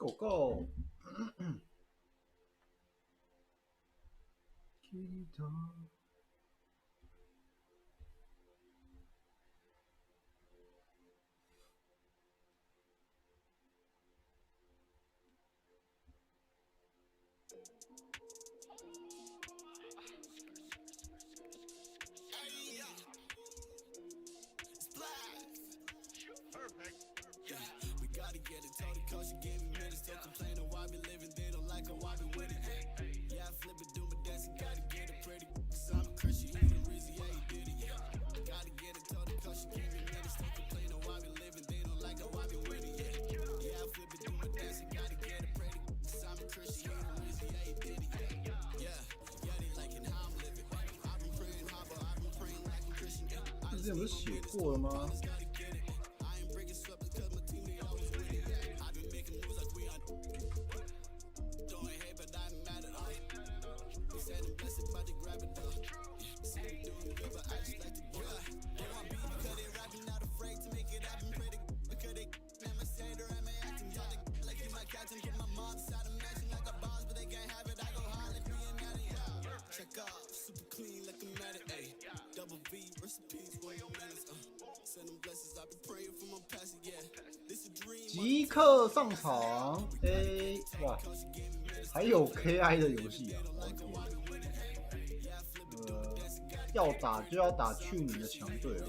狗狗。之前不是写过了吗？即刻上场 ！A 哇，还有 KI 的游戏啊！我的天，要打就要打去年的强队啊！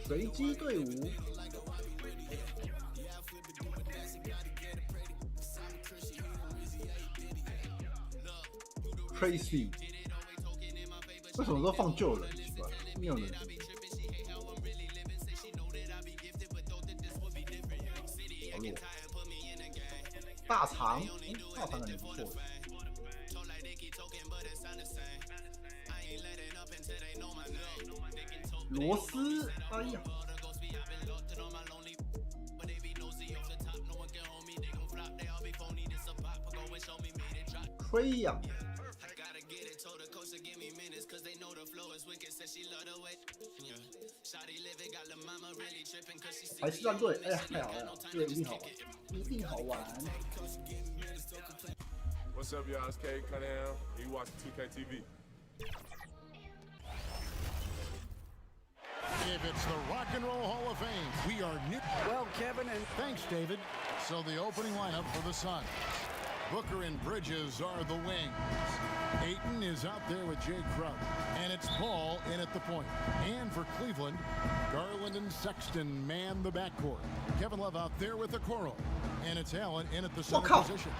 随机队伍 ，Crazy， 为什么都放旧人？奇怪，没有人。大肠，大肠感觉不错。罗斯，哎呀，吹呀！还是战队，哎呀，太好了，这个一定好玩，一定好玩。What's up, y'all? It's K Cunningham. You watching 2K TV? If it's the Rock and Roll Hall of Fame, we are new. Well, Kevin, and thanks, David. So the opening lineup for the Suns. Booker and Bridges are the wings. Ayton is out there with Jay Crowder. And it's Paul in at the point. And for Cleveland, Garland and Sexton man the backcourt. Kevin Love out there with the Okoro. And it's Allen in at the center position.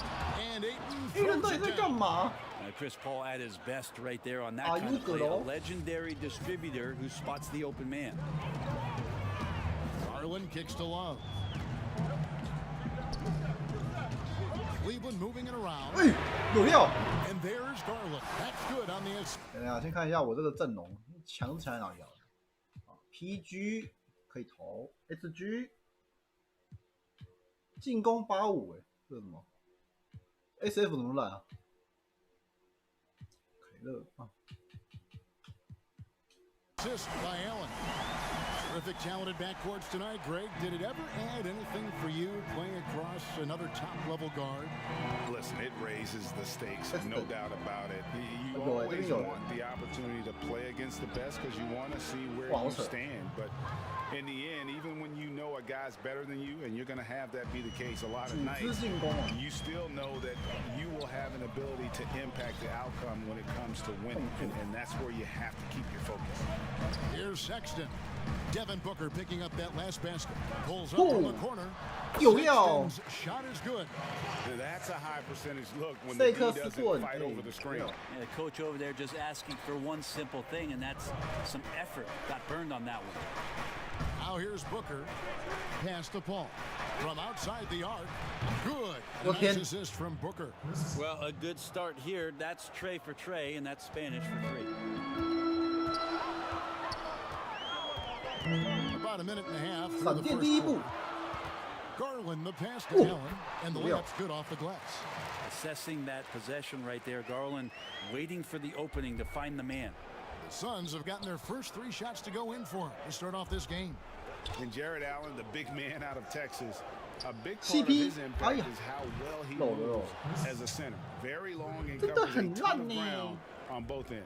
And Ayton throws it down. Chris Paul at his best right there on that kind of play. A legendary distributor who spots the open man. Garland kicks to Love. Cleveland moving it around. 有料 And there's Garland. That's good on the inside. 等一下，先看一下我这个阵容，强在哪里啊？PG 可以投 ，SG 进攻85，这是什么 ？SF 怎么烂啊？凯勒啊。Assist by Allen. Terrific talented backcourts tonight. Greg, did it ever add anything for you playing across another top-level guard? Listen, it raises the stakes, no doubt about it. You always want the opportunity to play against the best because you want to see where you stand. But in the end, even when you know a guy's better than you, and you're going to have that be the case a lot of nights, you still know that you will have an ability to impact the outcome when it comes to winning. And that's where you have to keep your focus. Here's Sexton. Devin Booker picking up that last basket. Pulls up from the corner. Sexton's shot is good. That's a high percentage look when the D doesn't fight over the screen. Yeah, the coach over there just asking for one simple thing, and that's some effort. Got burned on that one. Now here's Booker. Pass to Paul. From outside the arc. Good. Nice assist from Booker. Well, a good start here. That's Trey for Trey, and that's Spanish for 3. About a minute and a half. 闪电第一步 Garland the pass to Allen, and the layup's good off the glass. Assessing that possession right there. Garland waiting for the opening to find the man. The Suns have gotten their first 3 shots to go in for him to start off this game. And Jared Allen, the big man out of Texas, a big part of his impact is how well he moves as a center. Very long and covers a ton of ground on both ends.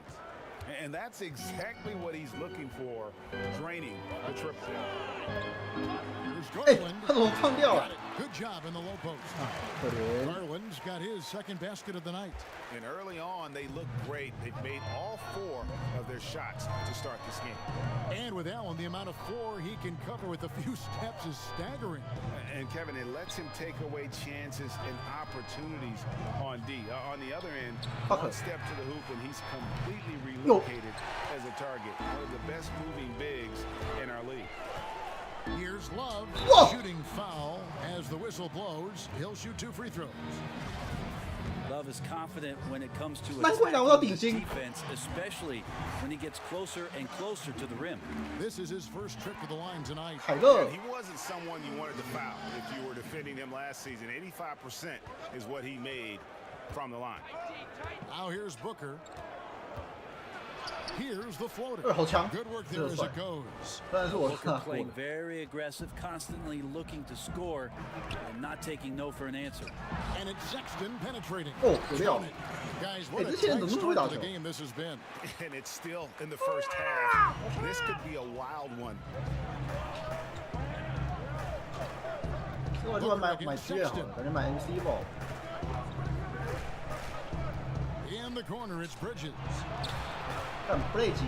And that's exactly what he's looking for, draining the triple. Good job in the low post. Garland's got his second basket of the night. And early on, they look great. They've made all 4 of their shots to start this game. And with Allen, the amount of floor he can cover with a few steps is staggering. And Kevin, it lets him take away chances and opportunities on D. On the other end, one step to the hoop and he's completely relocated as a target. One of the best moving bigs in our league. Here's Love, shooting foul. As the whistle blows, he'll shoot 2 free throws. Love is confident when it comes to attacking defense, especially when he gets closer and closer to the rim. This is his first trip to the line tonight. And he wasn't someone you wanted to foul if you were defending him last season. 85% is what he made from the line. Now here's Booker. Here's the floater. Good work there as it goes. Booker playing very aggressive, constantly looking to score and not taking no for an answer. And it's Sexton penetrating. Guys, what a tight start to the game this has been. And it's still in the first half. This could be a wild one. In the corner, it's Bridges. 但 play 级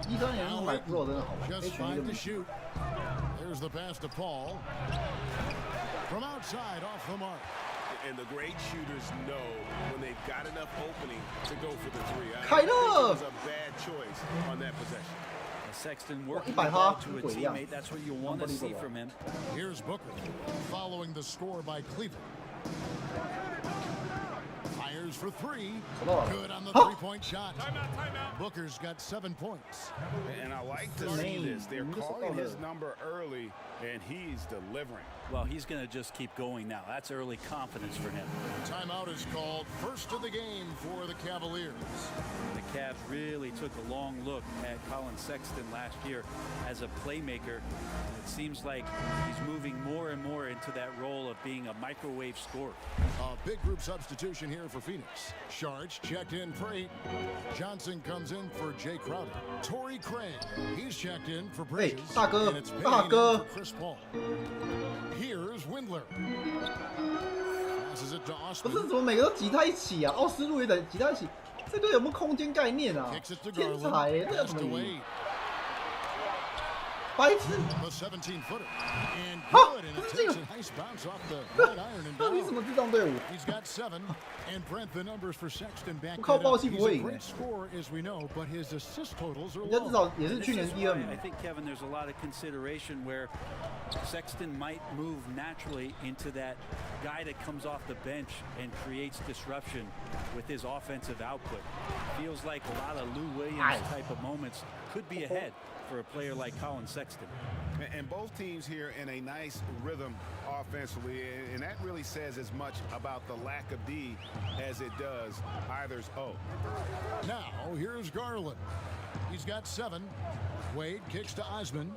，13年我买 Pro 真的好玩 ，H 1就 shoot. There's the pass to Paul. From outside, off the mark. And the great shooters know when they've got enough opening to go for the 3. It was a bad choice on that possession. Sexton working the ball to a teammate. That's what you want to see from him. Here's Booker, following the score by Cleveland. Fires for 3. Good on the 3-point shot. Booker's got 7 points. And I like to see this. They're calling his number early, and he's delivering. Well, he's going to just keep going now. That's early confidence for him. Timeout is called. First of the game for the Cavaliers. The Cavs really took a long look at Colin Sexton last year as a playmaker. It seems like he's moving more and more into that role of being a microwave scorer. A big group substitution here for Phoenix. Sharch checked in for 8. Johnson comes in for Jay Crowder. Torrey Craig, he's checked in for Bridges. And it's Payne for Chris Paul. Here's Windler. Passes it to Austin. 不是怎么每个都挤在一起啊？奥斯陆也得挤在一起，这个有没有空间概念啊？天才耶，这要怎么赢？白痴！ The 17-footer. And good, and it takes a nice bounce off the right iron and down. 你什么智障队伍？ He's got 7, and Brent, the numbers for Sexton back it 靠 up. 爆气不 He's 会 a 赢。 great scorer, as we know, but his assist totals are 人家至 low. 少也是去年第2名。 I think, Kevin, there's a lot of consideration where Sexton might move naturally into that guy that comes off the bench and creates disruption with his offensive output. Feels like a lot of Lou Williams type of moments could be ahead for a player like Colin Sexton. And both teams here in a nice rhythm offensively, and that really says as much about the lack of D as it does either's O. Now, here's Garland. He's got 7. Wade kicks to Osman.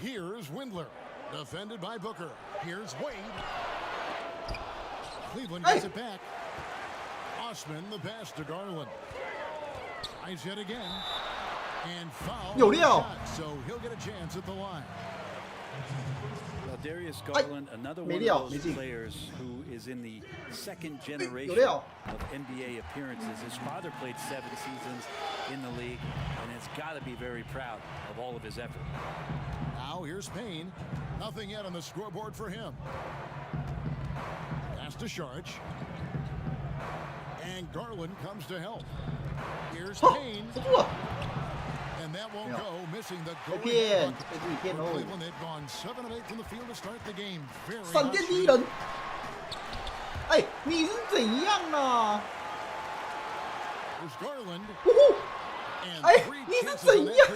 Here's Windler, defended by Booker. Here's Wade. Cleveland gets it back. Osman, the pass to Garland. Tries yet again. And foul. So he'll get a chance at the line. Well, Darius Garland, another one of those players who is in the second generation of NBA appearances. His father played 7 seasons in the league, and has got to be very proud of all of his effort. Now here's Payne. Nothing yet on the scoreboard for him. Pass to Sharch. And Garland comes to help. Here's Payne. And that won't go, missing the goal. Cleveland had gone 7 of 8 from the field to start the game. Very 闪电第一人。哎，你是怎样啊？ There's Garland. 哎，你是怎样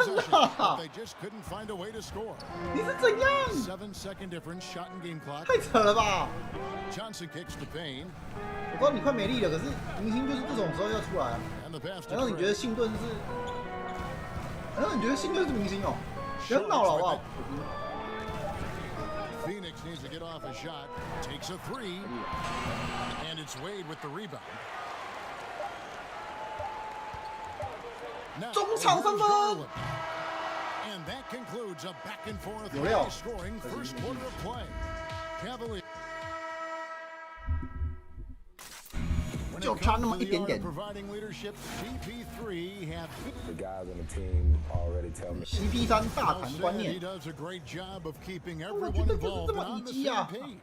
啊？ They just couldn't find a way to score. 你是怎样？ 7-second difference, shot and game clock. 太扯了吧 Johnson kicks to Payne. 我知道你快没力了，可是明星就是这种时候要出来啊。 And the pass to 难道你觉得信顿是你觉得新队是明星哦？不要闹了好不好？ Phoenix needs to get off a shot. Takes a three. And it's Wade with the rebound. Now, 中场三分。 And that concludes a back and forth scoring first quarter of play. Cavaliers. 就差那么一点点。 Providing leadership, CP3 have the guys on the team already tell me. CP3 大谈观 he 念。 does a great job of keeping 我 everyone 觉得就是 involved 这么 on 一 the 击 same 啊！ page.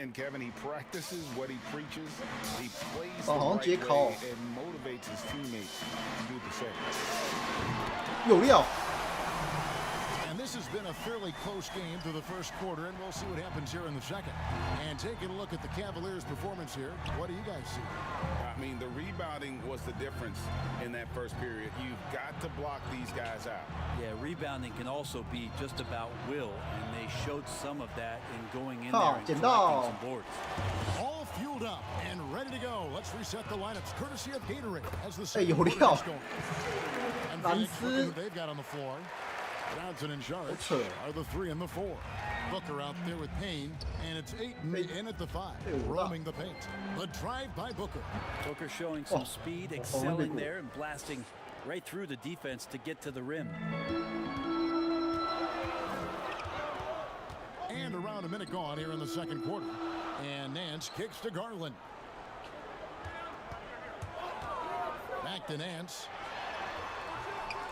And Kevin, he practices what he preaches. He plays the 好像 right 接考 way and motivates his teammates to do the same. 有料。 And this has been a fairly close game through the first quarter, and we'll see what happens here in the second. And taking a look at the Cavaliers' performance here, what do you guys see? I mean, the rebounding was the difference in that first period. You've got to block these guys out. Yeah, rebounding can also be just about will, and they showed some of that in going in there and 捡 collecting 到。 some boards. All fueled up and ready to go. Let's reset the lineups, courtesy of Gatorade, as the 哎，有 second 料 quarter is going. And 蓝 Phoenix, 斯 looking what they've got on the floor. Johnson and Sharp扯 are the 3 and the 4. Booker out there with Payne, and it's Ayton in at the 5, 哎呦 roaming the paint. The drive by Booker. Booker showing some Oh, speed, oh, excelling oh, there and blasting right through the defense to get to the rim. And around a minute gone here in the second quarter. And Nance kicks to Garland. Back to Nance.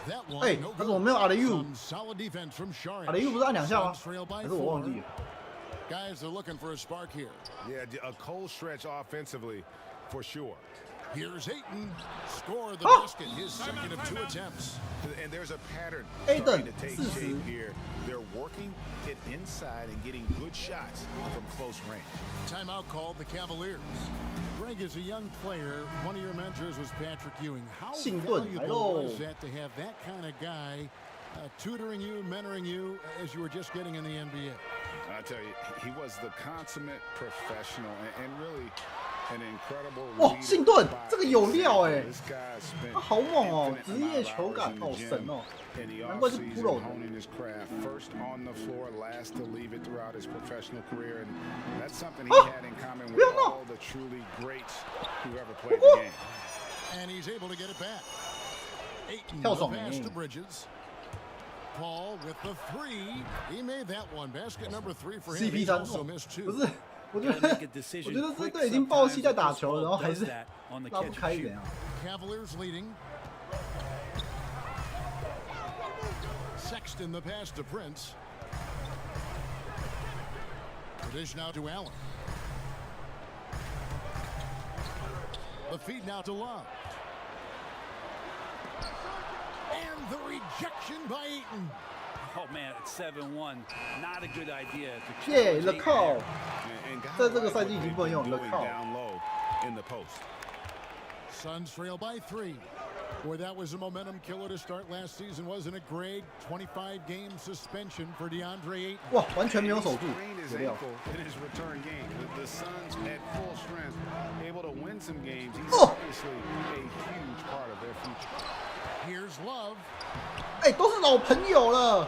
That one, 哎 no 但是我 good. 没有 alley-oop Some solid defense from Sharp. alley-oop 不是按2下吗？ Suns trail by 还是我忘 4. 记了？ Guys are looking for a spark here. Yeah, a cold stretch offensively for sure. Here's Ayton. Score the Oh! basket. His second of 2 attempts. And there's a pattern Ayton, starting to take 40. shape here. They're working it inside and getting good shots from close range. Timeout called the Cavaliers. Greg, as a young player, one of your mentors was Patrick Ewing. How 信顿来 valuable 喽 was that to have that kind of guy tutoring you, mentoring you as you were just getting in the NBA? I tell you, he was the consummate professional and really an incredible 哇， leader 信顿 by 这个有料哎、 This guy spent 他好猛哦， infinite 职业 amount of 球 hours 感 in the 好 gym 神哦， in the 难怪是 offseason, pro 的。 honing his craft, first on the floor, last to leave it throughout his professional career, and that's something he had in common with 不要闹 all the truly greats who ever played the game. And he's able to get it back. Ayton 跳 with a 爽 pass 哎 to Bridges. Paul with the 3. He made that one. Basket number 3 for him. He's ，CP3 also 哦 missed 不 2. 是，我觉 Gotta 得 make a 我 decision 觉得这 quick. 队已经爆气在 Sometimes 打 this 球了，然后 ball 还 does 是 that on the 拉不 catch 开 and 一 shoot. 点啊。 Cavaliers leading. Sexton the pass to Prince. Dish now to Allen. The feed now to Love. And the rejection by Ayton. Oh man, it's 7-1. Not a good idea. to 耶 challenge ，the Ayton call， And guys 在这个 like 赛 what 季已经 they've 不能 been 用 the doing call。 down low in the post. Suns trail by 3. Boy, that was a momentum killer to start last season, wasn't it? Greg, 25-game suspension for DeAndre Ayton. 哇，完全没有守 He 住， sprained his 有料。 ankle in his return game. The Suns at full strength, able to win some games. He's Oh! obviously a huge part of their future. Here's Love. 哎，都是老朋友了。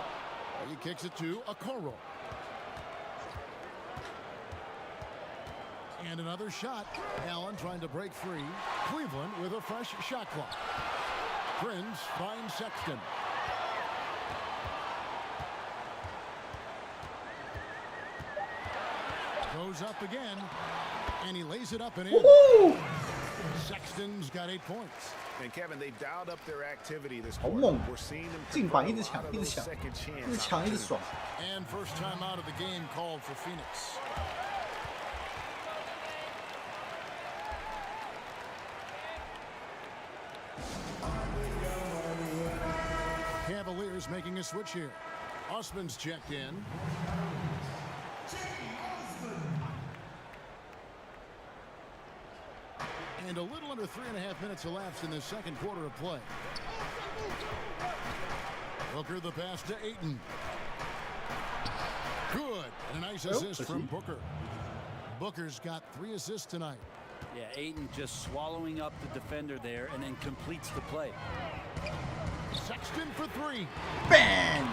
He kicks it to Okoro. And another shot. Allen trying to break free. Cleveland with a fresh shot clock. Prince finds Sexton. Goes up again. And he lays it up and in. 呜呼， Sexton's got 8 points. And Kevin, they've dialed up their activity this 好 quarter. 猛 We're seeing them 进 convert 板 a 一直 lot 抢， of 一直 those 抢， second 一 chance 直抢，一直 opportunities. 爽。 And first time out of the game called for Phoenix. Cavaliers making a switch here. Osman's checked in. And a little under 3.5 minutes elapsed in the second quarter of play. Booker the pass to Ayton. Good. And a nice assist from Booker. Booker's got 3 assists tonight. Yeah, Ayton just swallowing up the defender there and then completes the play. Sexton for three. Bang!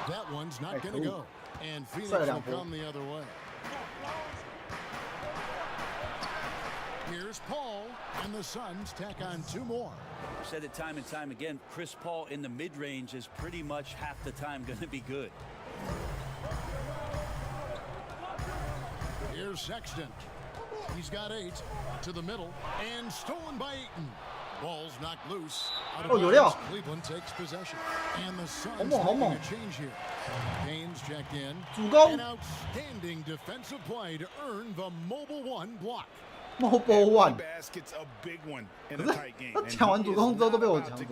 That one's not going to go. And Phoenix will come the other way. Here's Paul, and the Suns tack on 2 more. I've said it time and time again, Chris Paul in the mid-range is pretty much half the time going to be good. Here's Sexton. He's got 8 to the middle, and stolen by Ayton. Ball's knocked loose. Cleveland takes possession. And the Suns making a change here. Haynes checked in. An outstanding defensive play to earn the Mobile 1 block. Mobile One basket's a big one in a tight game. 他抢完主攻之后都被我抢走，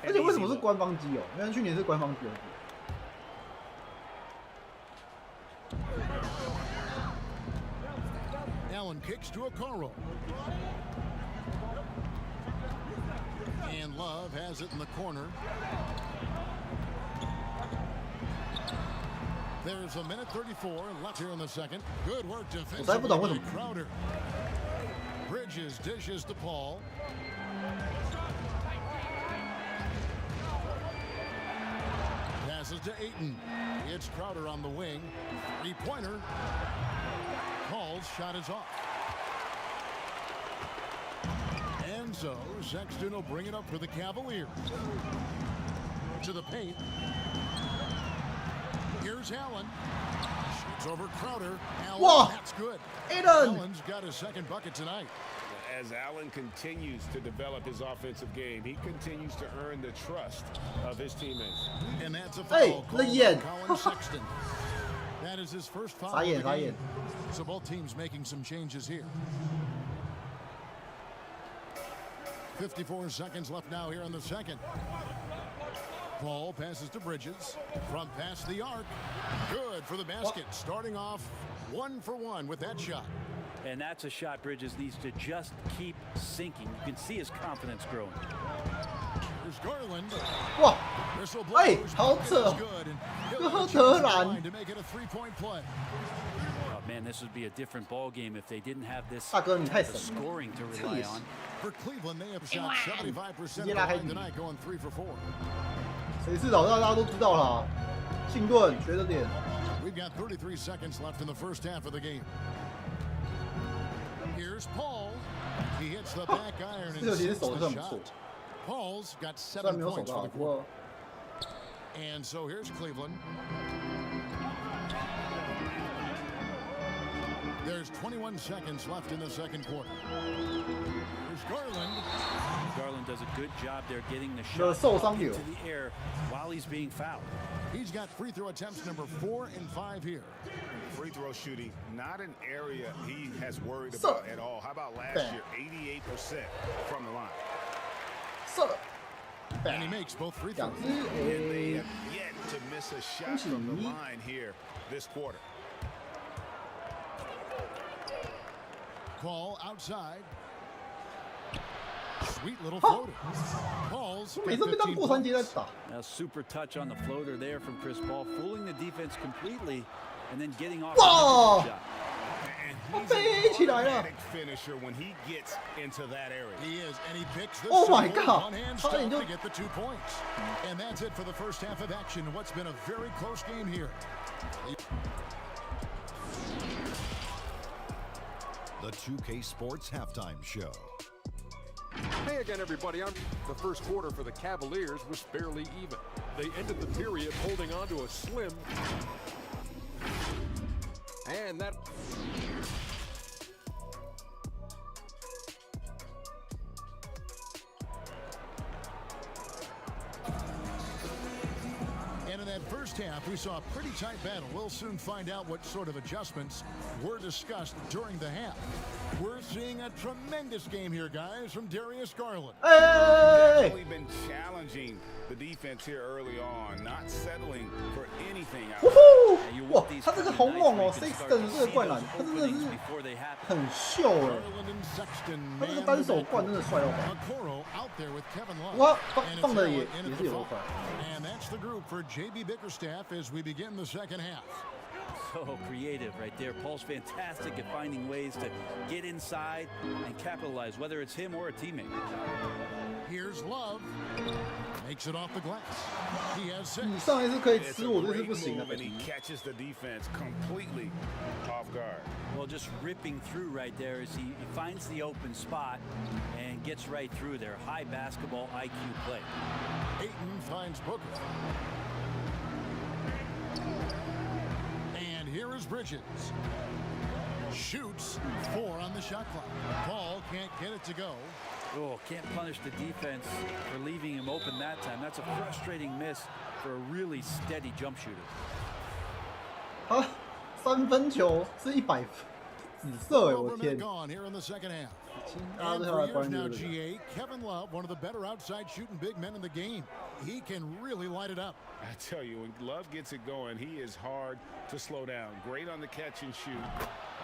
而且为什么是官方机哦？原来去年是官方机哦。Allen kicks to Okoro. And Love has it in the corner. There's a minute 34 left here in the second. Good work defensively by Crowder. Bridges dishes to Paul. Passes to Ayton. It's Crowder on the wing. 3-pointer. Paul's shot is off. And so Sexton will bring it up for the Cavaliers. To the paint. Here's Allen. Shoots over Crowder. Allen, that's good. Allen's got his second bucket tonight. As Allen continues to develop his offensive game, he continues to earn the trust of his teammates. And that's a foul called on Colin Sexton. That is his first foul of the game. So both teams making some changes here. 54 seconds left now here in the second. Paul passes to Bridges from past the arc. Good for the basket. Starting off 1 for 1 with that shot. And that's a shot Bridges needs to just keep sinking. You can see his confidence growing. There's Garland. 哇， Whistle 哎， blows. 好扯， Good. And 哥德兰。 to make it a 3-point play. Oh man, this would be a different ball game if they didn't have this 大哥你太神了， scoring to rely on. For Cleveland, they have shot 75% of the line tonight, going 3 for 4. 谁是老大大家都知道啦，信顿学着点。 We've got 33 seconds left in the first half of the game. Here's Paul. He hits the back iron and sinks the shot. Paul's got 7 points for the quarter. And so here's Cleveland. There's 21 seconds left in the second quarter. Here's Garland. Garland does a good job there getting the shot into the air while he's being fouled. He's got free throw attempts number 4 and 5 here. Free throw shooting, not an area he has worried about at all. How about last year? 88% from the line. And he makes both free throws. And they have yet to miss a shot from the line here this quarter. Paul outside. Sweet little floater. Paul's 每次被当过山节在打。 A super touch on the floater there from Chris Paul, fooling the defense completely, and then getting off. 哇！ And he's 飞起来了 an automatic finisher when he gets into that area. He is, and he picks the Oh my single God. one-hand stop to get the 2 points. And that's it for the first half of action. What's been a very close game here. The 2K Sports Halftime Show. Hey again, everybody. The first quarter for the Cavaliers was fairly even. They ended the period holding on to a slim. And that... And in that first half, we saw a pretty tight battle. We'll soon find out what sort of adjustments were discussed during the half. We're seeing a tremendous game here, guys, from Darius Garland. Hey! Definitely been challenging the defense here early on, not settling for anything out 呜 there. 呼！哇，他这个好猛哦 ，Sexton 这个灌篮，他真的是很秀哎， Garland and Sexton 他这个单手灌真的帅到爆。 Okoro out there with Kevin Love. 哇， And 放 it's 的 Allen 也 in at 是 the 有 foul. 快。 And that's the group for JB Bickerstaff as we begin the second half. So creative right there. Paul's fantastic at finding ways to get inside and capitalize, whether it's him or a teammate. Here's Love. Makes it off the glass. He has 6.你上一次可以 It's 吃 a 我，这次 great 不行了 move, and he catches the defense completely off guard. Well, just ripping through right there as he finds the open spot and gets right through there. High basketball IQ play. Ayton finds Booker. And here is Bridges. Shoots 4 on the shot clock. Paul can't get it to go. Oh, can't punish the defense for leaving him open that time. That's a frustrating miss for a really steady jump shooter. 啊，3分球是100紫色哎，我 Over 天 minute！gone here in the second half. 大家 And 都 for 要来 years 关注 now, 这个。 GA, Kevin Love, one of the better outside shooting big men in the game. He can really light it up. I tell you, when Love gets it going, he is hard to slow down. Great on the catch and shoot.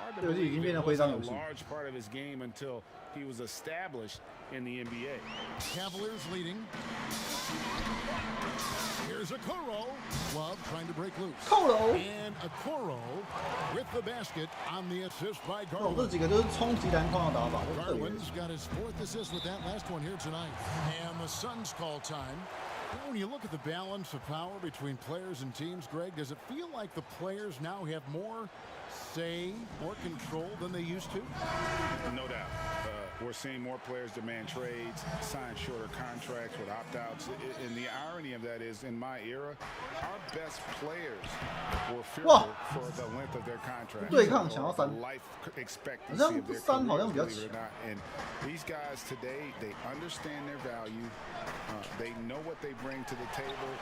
Hard to 这游戏已经 believe 变 it 成徽章 wasn't 游 a 戏。 large part of his game until he was established in the NBA. Cavaliers leading. Here's Okoro. Love trying to break loose. 扣楼！ And Okoro with the basket on the assist by 哦，这 Garland. 几个都是冲击篮筐的打法，都是特别。 Garland's got his 4th assist with that last one here tonight. And the Suns call time. When you look at the balance of power between players and teams, Greg, does it feel like the players now have more say, more control than they used to? No doubt. We're seeing more players demand trades, sign shorter contracts with opt-outs. And the irony of that is, in my era, our best players were fearful for the length of their contract. 对抗想要3 Life expectancy 好像 of their 3好像 careers, 比较 believe it or 强。 not. And these guys today, they understand their value. They know what they bring to the table,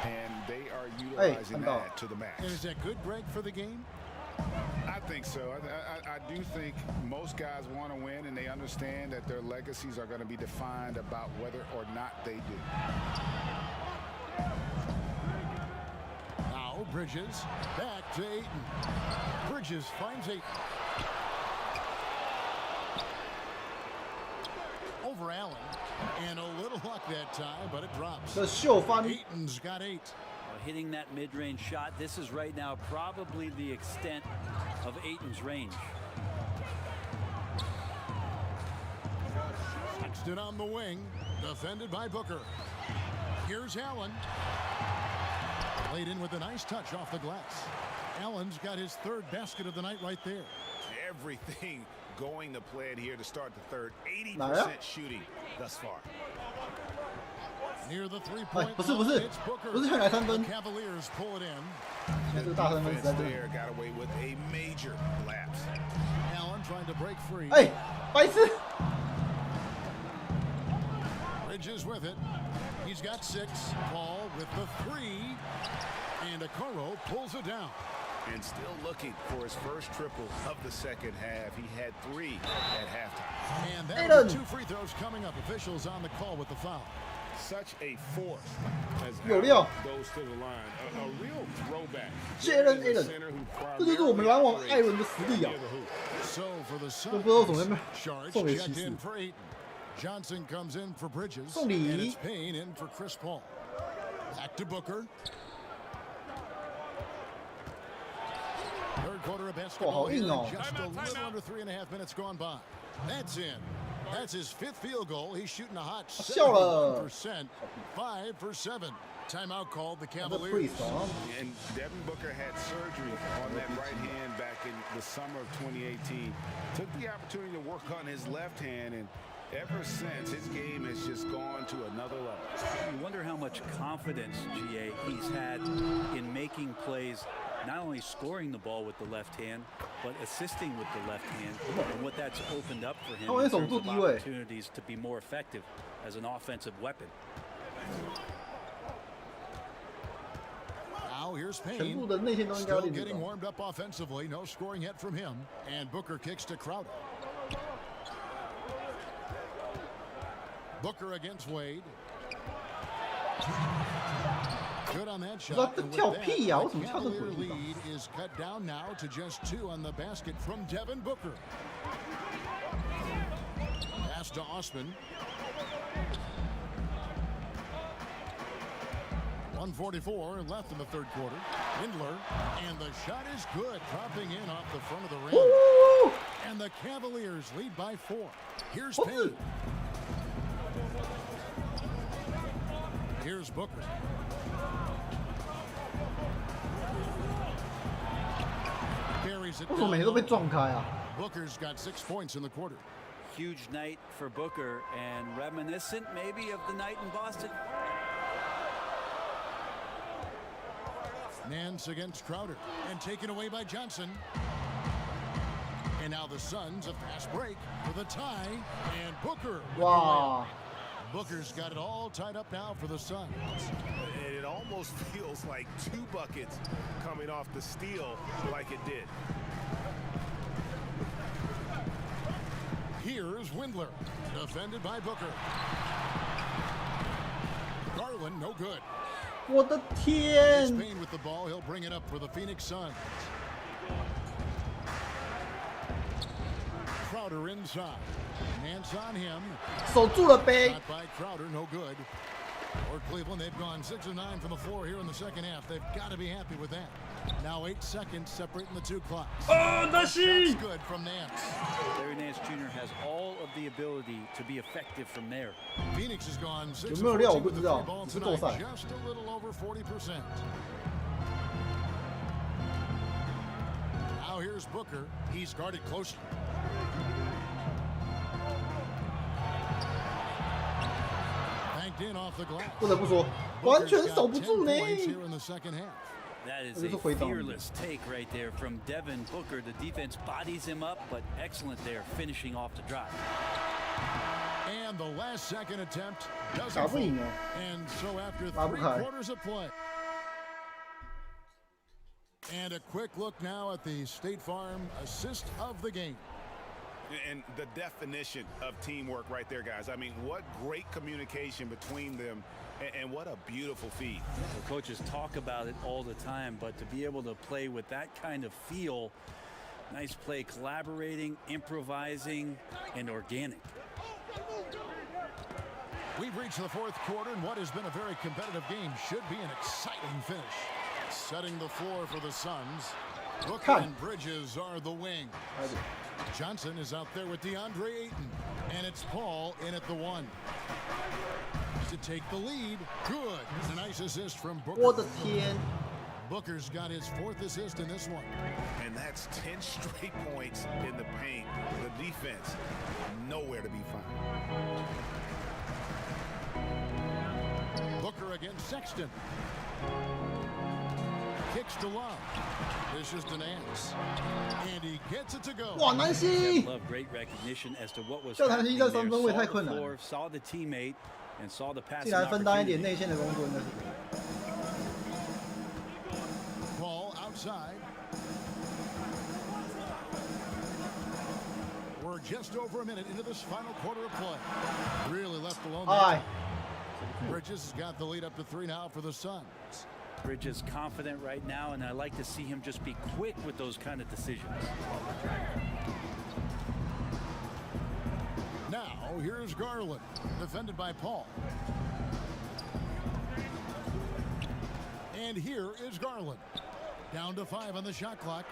and they are utilizing that to the max. And is that good, Greg, for the game? I think so. I do think most guys want to win, and they understand that their legacies are going to be defined about whether or not they do. Now Bridges back to Ayton. Bridges finds Ayton. Over Allen. And a little luck that time, but it drops. 这秀翻 Ayton's got 8. Hitting that mid-range shot, this is right now probably the extent of Ayton's range. Sexton on the wing, defended by Booker. Here's Allen. Played in with a nice touch off the glass. Allen's got his 3rd basket of the night right there. Everything going to plan here to start the third. 80% 哪呀？ shooting thus far. Near the 哎 3-point 不是不是 line, it's Booker. 不是想来3分 The，Cavaliers pull it in. 这个大3分实在 Defense 是。 there got away with a major lapse. Allen trying to break free. 哎，白痴！ Bridges with it. He's got 6. Paul with the 3. And Okoro pulls it down. And still looking for his first triple of the second half. He had 3 at halftime. And that Ayton. was 2 free throws coming up. Officials on the call with the foul. Such a force as 有料 goes to the line. A real throwback. Jalen Here's a Ayton center who 这就是我们篮网艾伦的实力啊！ near the hoop. So for the 都不知道怎么 Suns, Sharge 送给骑 checked 士 in。for Ayton. Johnson comes in for Bridges. 送礼 And it's Payne in for Chris Paul. Back to Booker. Third quarter of basketball 好硬 here, 哦 just a little under 3.5 minutes gone by. That's in. That's his 5th field goal. He's shooting a hot 笑了 71%. 5 for 7. Timeout called the 这 Cavaliers. priest 啊， And Devin Booker had surgery on that right hand back in the summer of 2018. Took the opportunity to work on his left hand, and ever since, his game has just gone to another level. You wonder how much confidence, GA, he's had in making plays, not only scoring the ball with the left hand, but assisting with the left hand, and what that's opened up for him 他完 in 全守 terms 住 of 低位。 opportunities to be more effective as an offensive weapon. Now here's 全 Payne. 部的内线都应该要 Still 练这 getting 个。 warmed up offensively. No scoring yet from him. And Booker kicks to Crowder. Booker against Wade. Good on that shot. What the And with 跳 that, 屁呀， the 为什么跳这 Cavalier 鬼地方？ lead is cut down now to just 2 on the basket from Devin Booker. Pass to Osman. 1:44 left in the third quarter. Windler, and the shot is good, dropping in off the front of the rim. Woo! And the Cavaliers lead by 4. Here's 不 Payne. 是， Here's Booker. Carries it 为什么每次都被撞开啊？ Booker's got 6 points in the quarter. Huge night for Booker and reminiscent maybe of the night in Boston. Nance against Crowder and taken away by Johnson. And now the Suns a fast break for the tie and Booker. Wow. Booker's got it all tied up now for the Suns. And it almost feels like 2 buckets coming off the steal like it did. Here's Windler, defended by Booker. Garland, no good. 我的天！ Spain with the ball, he'll bring it up for the Phoenix Suns. Crowder inside. Nance on him. 守住了杯。 Shot by Crowder, no good. For Cleveland, they've gone 6 of 9 from the floor here in the second half. They've got to be happy with that. Now 8 seconds separating the 2 clocks. Oh, that's good from Nance. Larry Nance Jr. has all of the ability to be effective from there. Phoenix has gone 6 有没有料我 of 不 14 with 知 the 道 3 ball 是斗 tonight, 赛。 just a little over 40%. Now here's Booker. He's guarded closely. Banked in off the glass. 不得不说，完全守不住呢。 Here in the second half. That is a fearless take right there from Devin Booker. The defense bodies him up, but excellent there, finishing off the drive. And the last second attempt doesn't 打不 fall. 赢哦。 And so after 打不 3 开。 quarters of play. And a quick look now at the State Farm assist of the game. And the definition of teamwork right there, guys. I mean, what great communication between them, and what a beautiful feed. The coaches talk about it all the time, but to be able to play with that kind of feel, nice play, collaborating, improvising, and organic. We've reached the 4th quarter, and what has been a very competitive game should be an exciting finish. Setting the floor for the Suns. Booker and Bridges are the wing. Johnson is out there with DeAndre Ayton, and it's Paul in at the 1. To take the lead, good. A nice assist from Booker. 我的天！ Booker's got his 4th assist in this one. And that's 10 straight points in the paint. The defense, nowhere to be found. Booker against Sexton. Kicks to Love. This is to Nance. And he gets it to go. 哇，南希！ Love great recognition as to what was 叫南 happening 希 there. 在三分位 Saw 太 the 困难 floor, 了， saw the teammate, and saw the passing 进来分担一点 opportunity. 内线的工作应该是。 Ball outside. We're just over a minute into this final quarter of play. Really left alone. 哎， Bridges has got the lead up to 3 now for the Suns. Bridges confident right now, and I like to see him just be quick with those kind of decisions. Now, here's Garland, defended by Paul. And here is Garland. Down to 5 on the shot clock.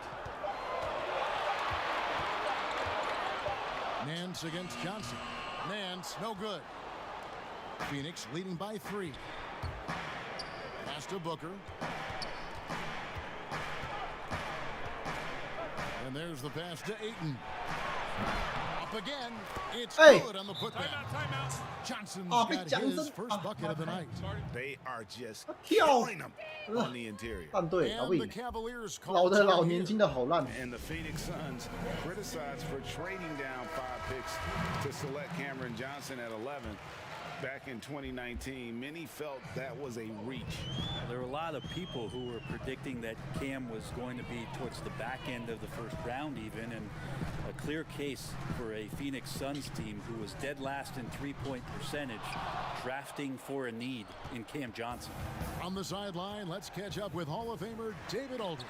Nance against Johnson. Nance, no good. Phoenix leading by 3. Pass to Booker. And there's the pass to Ayton. Up again. It's good on the putback. Johnson's got his first bucket of the night. They are just killing them on the interior. 烂队打不 And the 赢， Cavaliers 老的 call 老， time 年 here. 轻的好烂。 And the Phoenix Suns criticized for trading down 5 picks to select Cameron Johnson at 11 back in 2019. Many felt that was a reach. There were a lot of people who were predicting that Cam was going to be towards the back end of the first round even, and a clear case for a Phoenix Suns team who was dead last in three-point percentage, drafting for a need in Cam Johnson. From the sideline, let's catch up with Hall of Famer David Aldridge.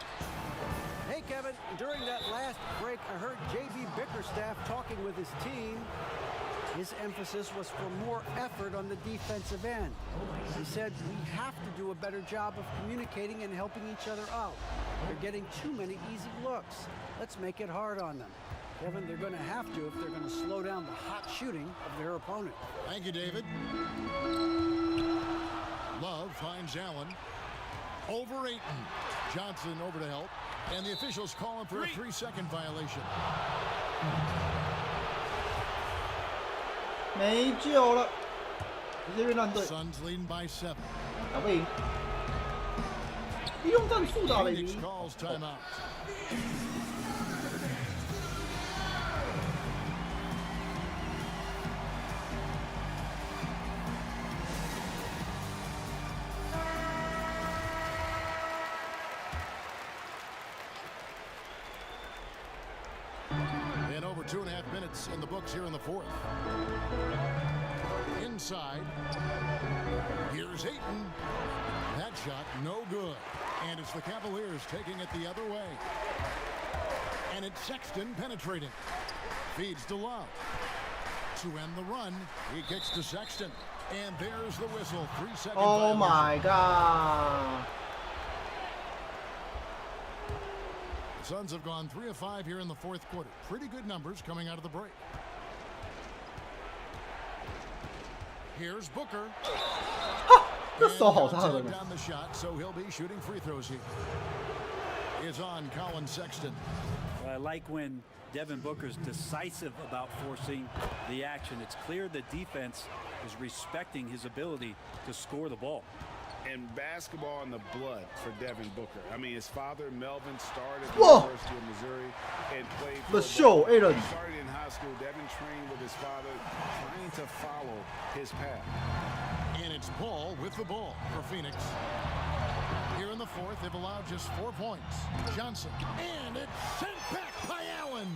Hey, Kevin, during that last break, I heard J.B. Bickerstaff talking with his team. His emphasis was for more effort on the defensive end. He said, we have to do a better job of communicating and helping each other out. They're getting too many easy looks. Let's make it hard on them. Kevin, they're going to have to if they're going to slow down the hot shooting of their opponent. Thank you, David. Love finds Allen. Over Ayton. Johnson over to help. And the officials call him for a 3-second violation. 没救了，直接被乱队。 Suns leading by 7. 打不赢，利用战术打了 Phoenix 赢。 calls timeout. And over 2.5 minutes in the books here in the fourth. Inside. Here's Ayton. That shot no good. And it's the Cavaliers taking it the other way. And it's Sexton penetrating. Feeds to Love. To end the run, he kicks to Sexton. And there's the whistle. 3-second Oh violation. my god! The Suns have gone 3 of 5 here in the fourth quarter. Pretty good numbers coming out of the break. Here's Booker. 这手好大 And 的 down the shot, so he'll be shooting free throws here. Is on Colin Sexton. I like when Devin Booker's decisive about forcing the action. It's clear the defense is respecting his ability to score the ball. And basketball in the blood for Devin Booker. I mean, his father, Melvin, started at the Whoa. University of Missouri and played The pro show, ball. Aaron. He started in high school. Devin trained with his father, trying to follow his path. And it's Paul with the ball for Phoenix. Here in the fourth, they've allowed just 4 points. Johnson. And it's sent back by Allen.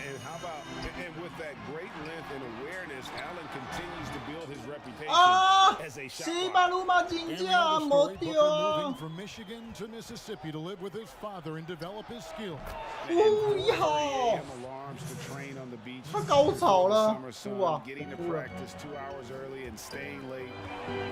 And how about, and with that great length and awareness, Allen continues to build his reputation 啊！ as a shot 西 blocker. 巴鲁马金 And 架 another 没 story, Booker 丢 moving， from Michigan to Mississippi to live with his father and develop his skills. 不要！ AM alarms to train on the beach. 他高潮了 Summer sun, 不啊 getting to 不了 practice 2 hours early and staying late.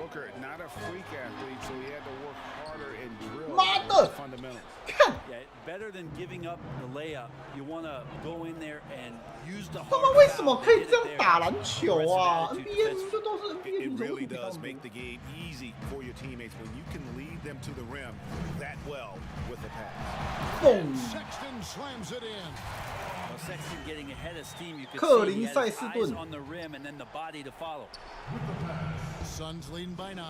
Booker, not a freak athlete, so he had to work harder and drill 妈 on 的 the fundamentals. 看 Yeah, better than giving up the layup. You want to go in there and use the 他 hard 们为什么 foul 可以 and 这 get 样 it 打 there. 篮球啊 Aggressive attitude ？NBA defense. 就都是 NBA It 足球 really 比 does 较 make the game easy for your teammates when you can lead them to the rim that well with the pass. 蹦。 Sexton slams it in. Well, Sexton getting ahead of steam. You could 克 see he 林 had 塞 his 斯 eyes 顿 on the rim and then the body to follow. Suns leading by 9.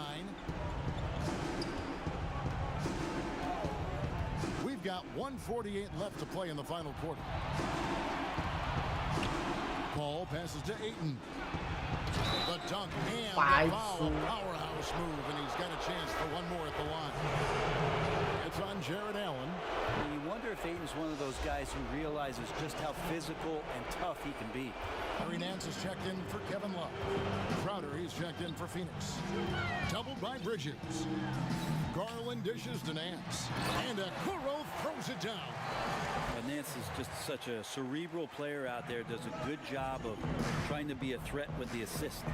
We've got 1:48 left to play in the final quarter. Paul passes to Ayton. The dunk and the foul, a powerhouse move, and he's got a chance for one more at the line. It's on Jared Allen. And you wonder if Ayton's one of those guys who realizes just how physical and tough he can be. Harry Nance is checked in for Kevin Love. Crowder, he's checked in for Phoenix. Doubled by Bridges. Garland dishes to Nance. And Akuro throws it down. And Nance is just such a cerebral player out there, does a good job of trying to be a threat with the assist.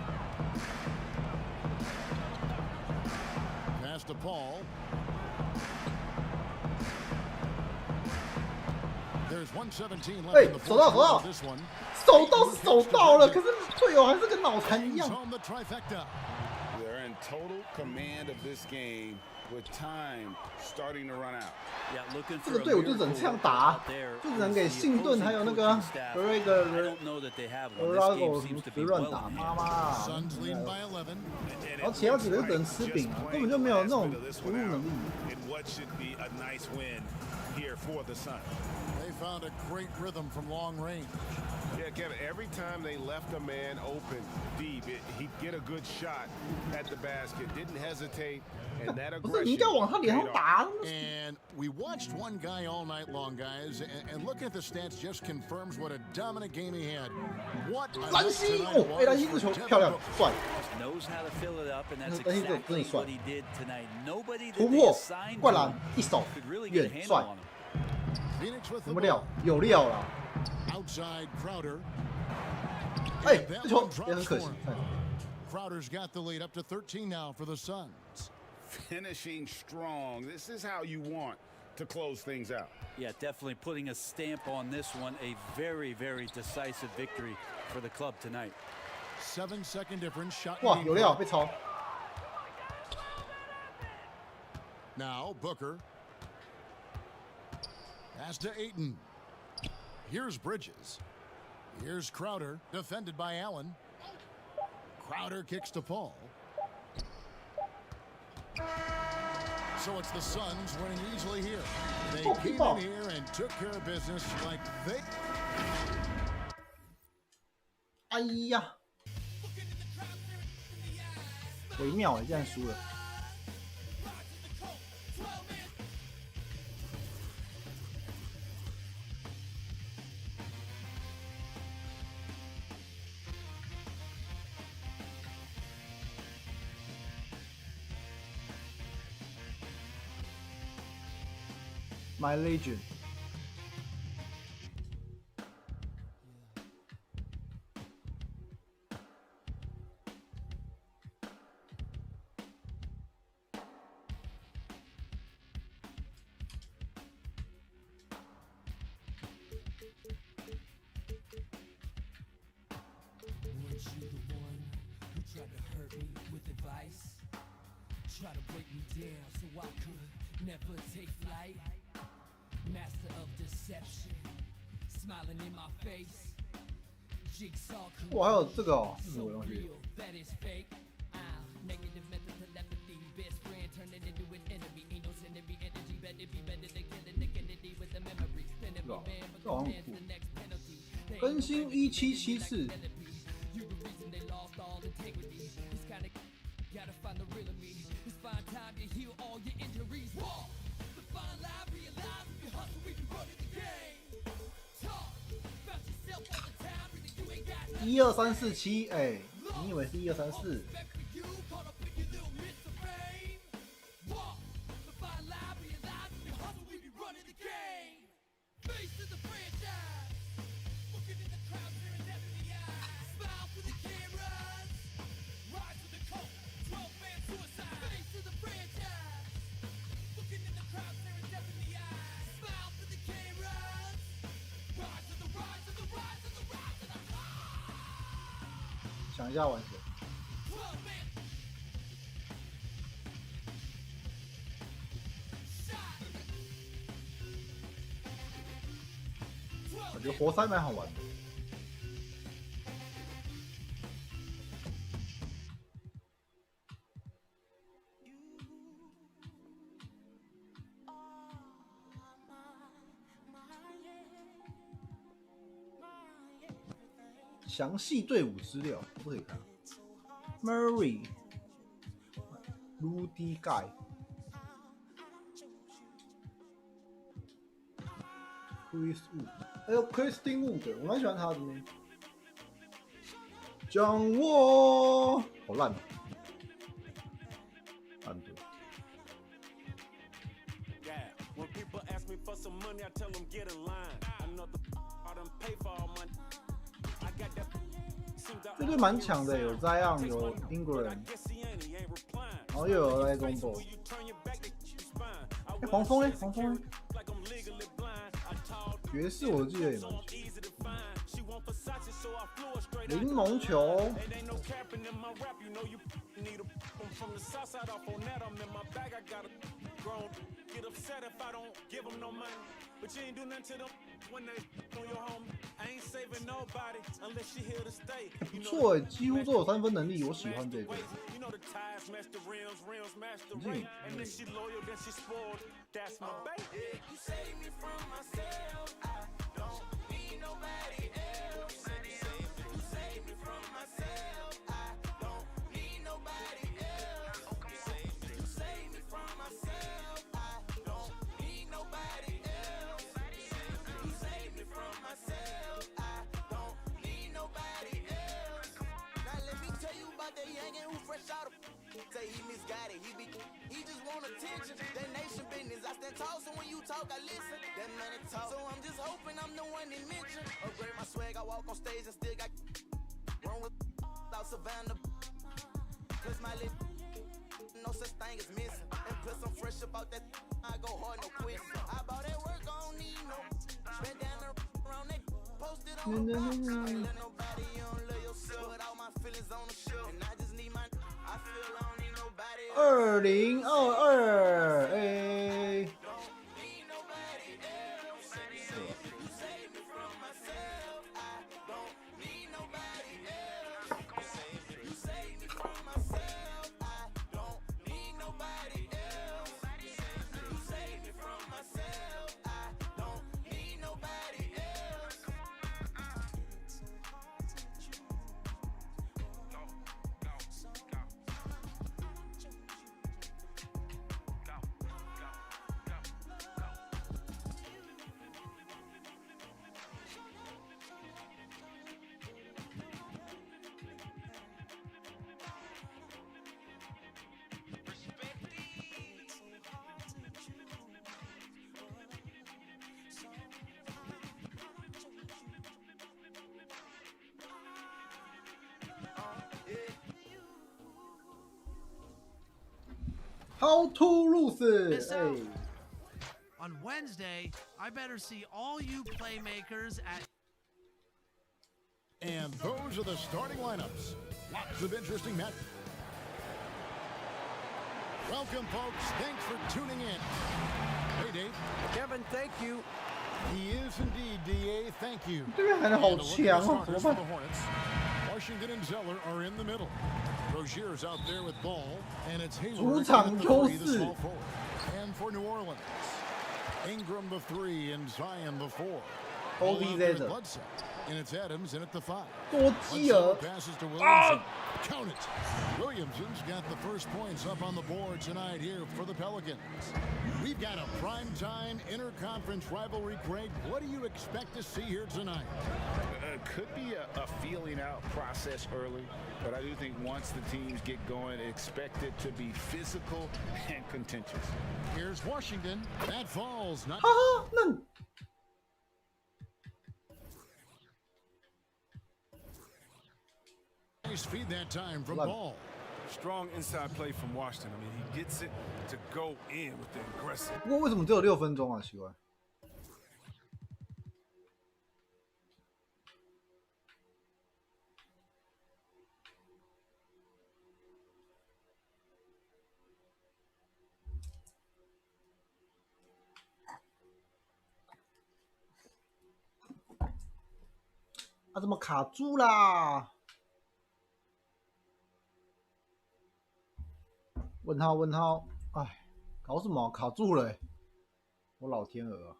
Pass to Paul. There's 1:17 left in the fourth quarter of this one. 手到是手到了，可是队友还是跟脑残一 He's 样。 home the trifecta. They're in total command of this game with time starting to run out. Yeah, looking 这 for 个 a 队伍就只能 miracle 这样 work 打 out，there 就只能 is 给 the 信顿 opposing 还有那个 coaching staff. 格瑞 I 格 don't know that they have one. 格 This 拉 game 狗 seems to 随 be 乱 well 打， in 妈 hand. 妈。 Suns leading by 11. 然后其他几个就只能吃饼，根本就没有那种突入能力。 In what should be a nice win here for the Suns. They found a great rhythm from long range. Yeah, Kevin, every time they left a man open deep, he'd get a good shot at the basket. Didn't hesitate, and that 不是你应 aggression 该往他脸上 paid off. 打。 And we watched one guy all night long, guys, and looking at the stats just confirms what a dominant game he had. What a 兰 night 西 tonight 哦，哎， was 兰西这 for 球 Devin 漂亮 Booker. 帅， Knows how to fill it up, and that's 但是这 exactly 帅 what he did tonight. Nobody 突 that they 破 assigned 灌 to 篮 him 一手 could really get a 远 handle 帅， on him. Phoenix with 什 the 么料 ball. 有料了。 Outside Crowder. 哎， And 这 that 球 one 也很 drops 可 for 惜 him.。Crowder's got the lead up to 13 now for the Suns. Finishing strong. This is how you want to close things out. Yeah, definitely putting a stamp on this one. A very, very decisive victory for the club tonight. 7-second difference. Shot. 哇， lead 有料 for- 被抄。Now Booker. Pass to Ayton. Here's Bridges. Here's Crowder, defended by Allen. Crowder kicks to Paul. So it's the Suns winning easily here. They came in here and took care of business like they... 哎呀，微妙哎，竟然输了。My Legend。Try to break me down so I could never take flight. Master of deception, smiling in my face. Jigsaw 哇，还有这个哦，什么东西？ that is fake. Negative mental telepathy, best friend turning into an enemy. Ain't no synergy energy, better be better than killing the Kennedy with the memory. Then every man becomes the next penalty. 更新1774。 You the reason they lost all integrity. It's kinda gotta find the real of me. It's find time to heal all your injuries. Walk the fine line, realize if you hustle, we can run in the game. Talk about yourself all the time, really you ain't got nothing. 12347，哎，你以为是1234？ You caught up in your little myths of fame. Walk the fine line, realize if you hustle, we be running the game. Face to the franchise, looking in the crowd, staring death in the eyes. Smile for the cameras, rise to the coat, 12-man suicide. Face to the franchise, looking in the crowd, staring death in the eyes. Smile for the cameras, rise to the rise to the rise to the rise to the top. 想一下完成。 12-man shot. 我觉得活塞蛮好玩的。详细队伍资料不可以看。Murray、Rudy Gay、Chris Wood， 还有 Christine Wood， 我蛮喜欢他的呢。掌握，好烂哦，安德。 Yeah, when people ask me for some money, I tell them get in line. I know the I done pay for all my. I got that. 这队蛮强的，有 Zion， 有 Ingram， 然后又有来公布。黄蜂呢？黄蜂呢？爵士我记得也蛮强。柠檬球。Get upset if I don't give them no money. But you ain't do nothing to them when they on your home. I ain't saving nobody unless she here to stay. 不错哎，几乎都有3分能力，我喜欢这个。 You know the ties match the rims, rims match the ring. And then she loyal, then she spoiled. That's my baby. You save me from myself. I don't need nobody else. You save me from myself. I don't need nobody else. You save me from myself. Nobody else. You save me from myself. I don't need nobody else. Now let me tell you about that youngin' who fresh out of say he misguided. He just want attention. That nation business. I stand tall, so when you talk, I listen. That money talk. So I'm just hoping I'm the one they mention. Upgrade my swag, I walk on stage and still got wrong with out Savannah. Cause my lip, no such thing as missing. And plus I'm fresh about that. I go hard, no quit. I bought that work, I don't need no. Spent down around that, posted on the box. I ain't let nobody, you don't love yourself. Put all my feelings on the shelf. And I just need my, I feel I don't need nobody else. 2022，哎。How to lose？ On Wednesday, I better see all you playmakers at. And those are the starting lineups. Lots of interesting matches. Welcome, folks. Thanks for tuning in. Hey, Dave. Kevin, thank you. He is indeed, DA. Thank you. 这边还是好强哦，怎么办？ Washington and Zeller are in the middle. Rozier's out there with ball, and it's 主 Hayward 场 at 优 the 3, the 势。 small forward. And for New Orleans, Ingram the 3 and Zion the 4. All out these there are- with Bledsoe, and it's Adams in at the 5. 多基尔 Bledsoe passes to Williamson. Count it. Williamson's got the first points up on the board tonight here for the Pelicans. We've got a primetime interconference rivalry, Craig. What do you expect to see here tonight? Could be a feeling out process early, but I do think once the teams get going, expect it to be physical and contentious. Here's Washington. That falls. Not 哈哈，那 nice feed that time from Love it. Ball. Strong inside play from Washington. I mean, he gets it to go in with the aggressive. 不过为什么只有6分钟啊？奇怪。啊，怎么卡住啦？问号问号，哎，搞什么？卡住了、欸！我老天鹅、啊！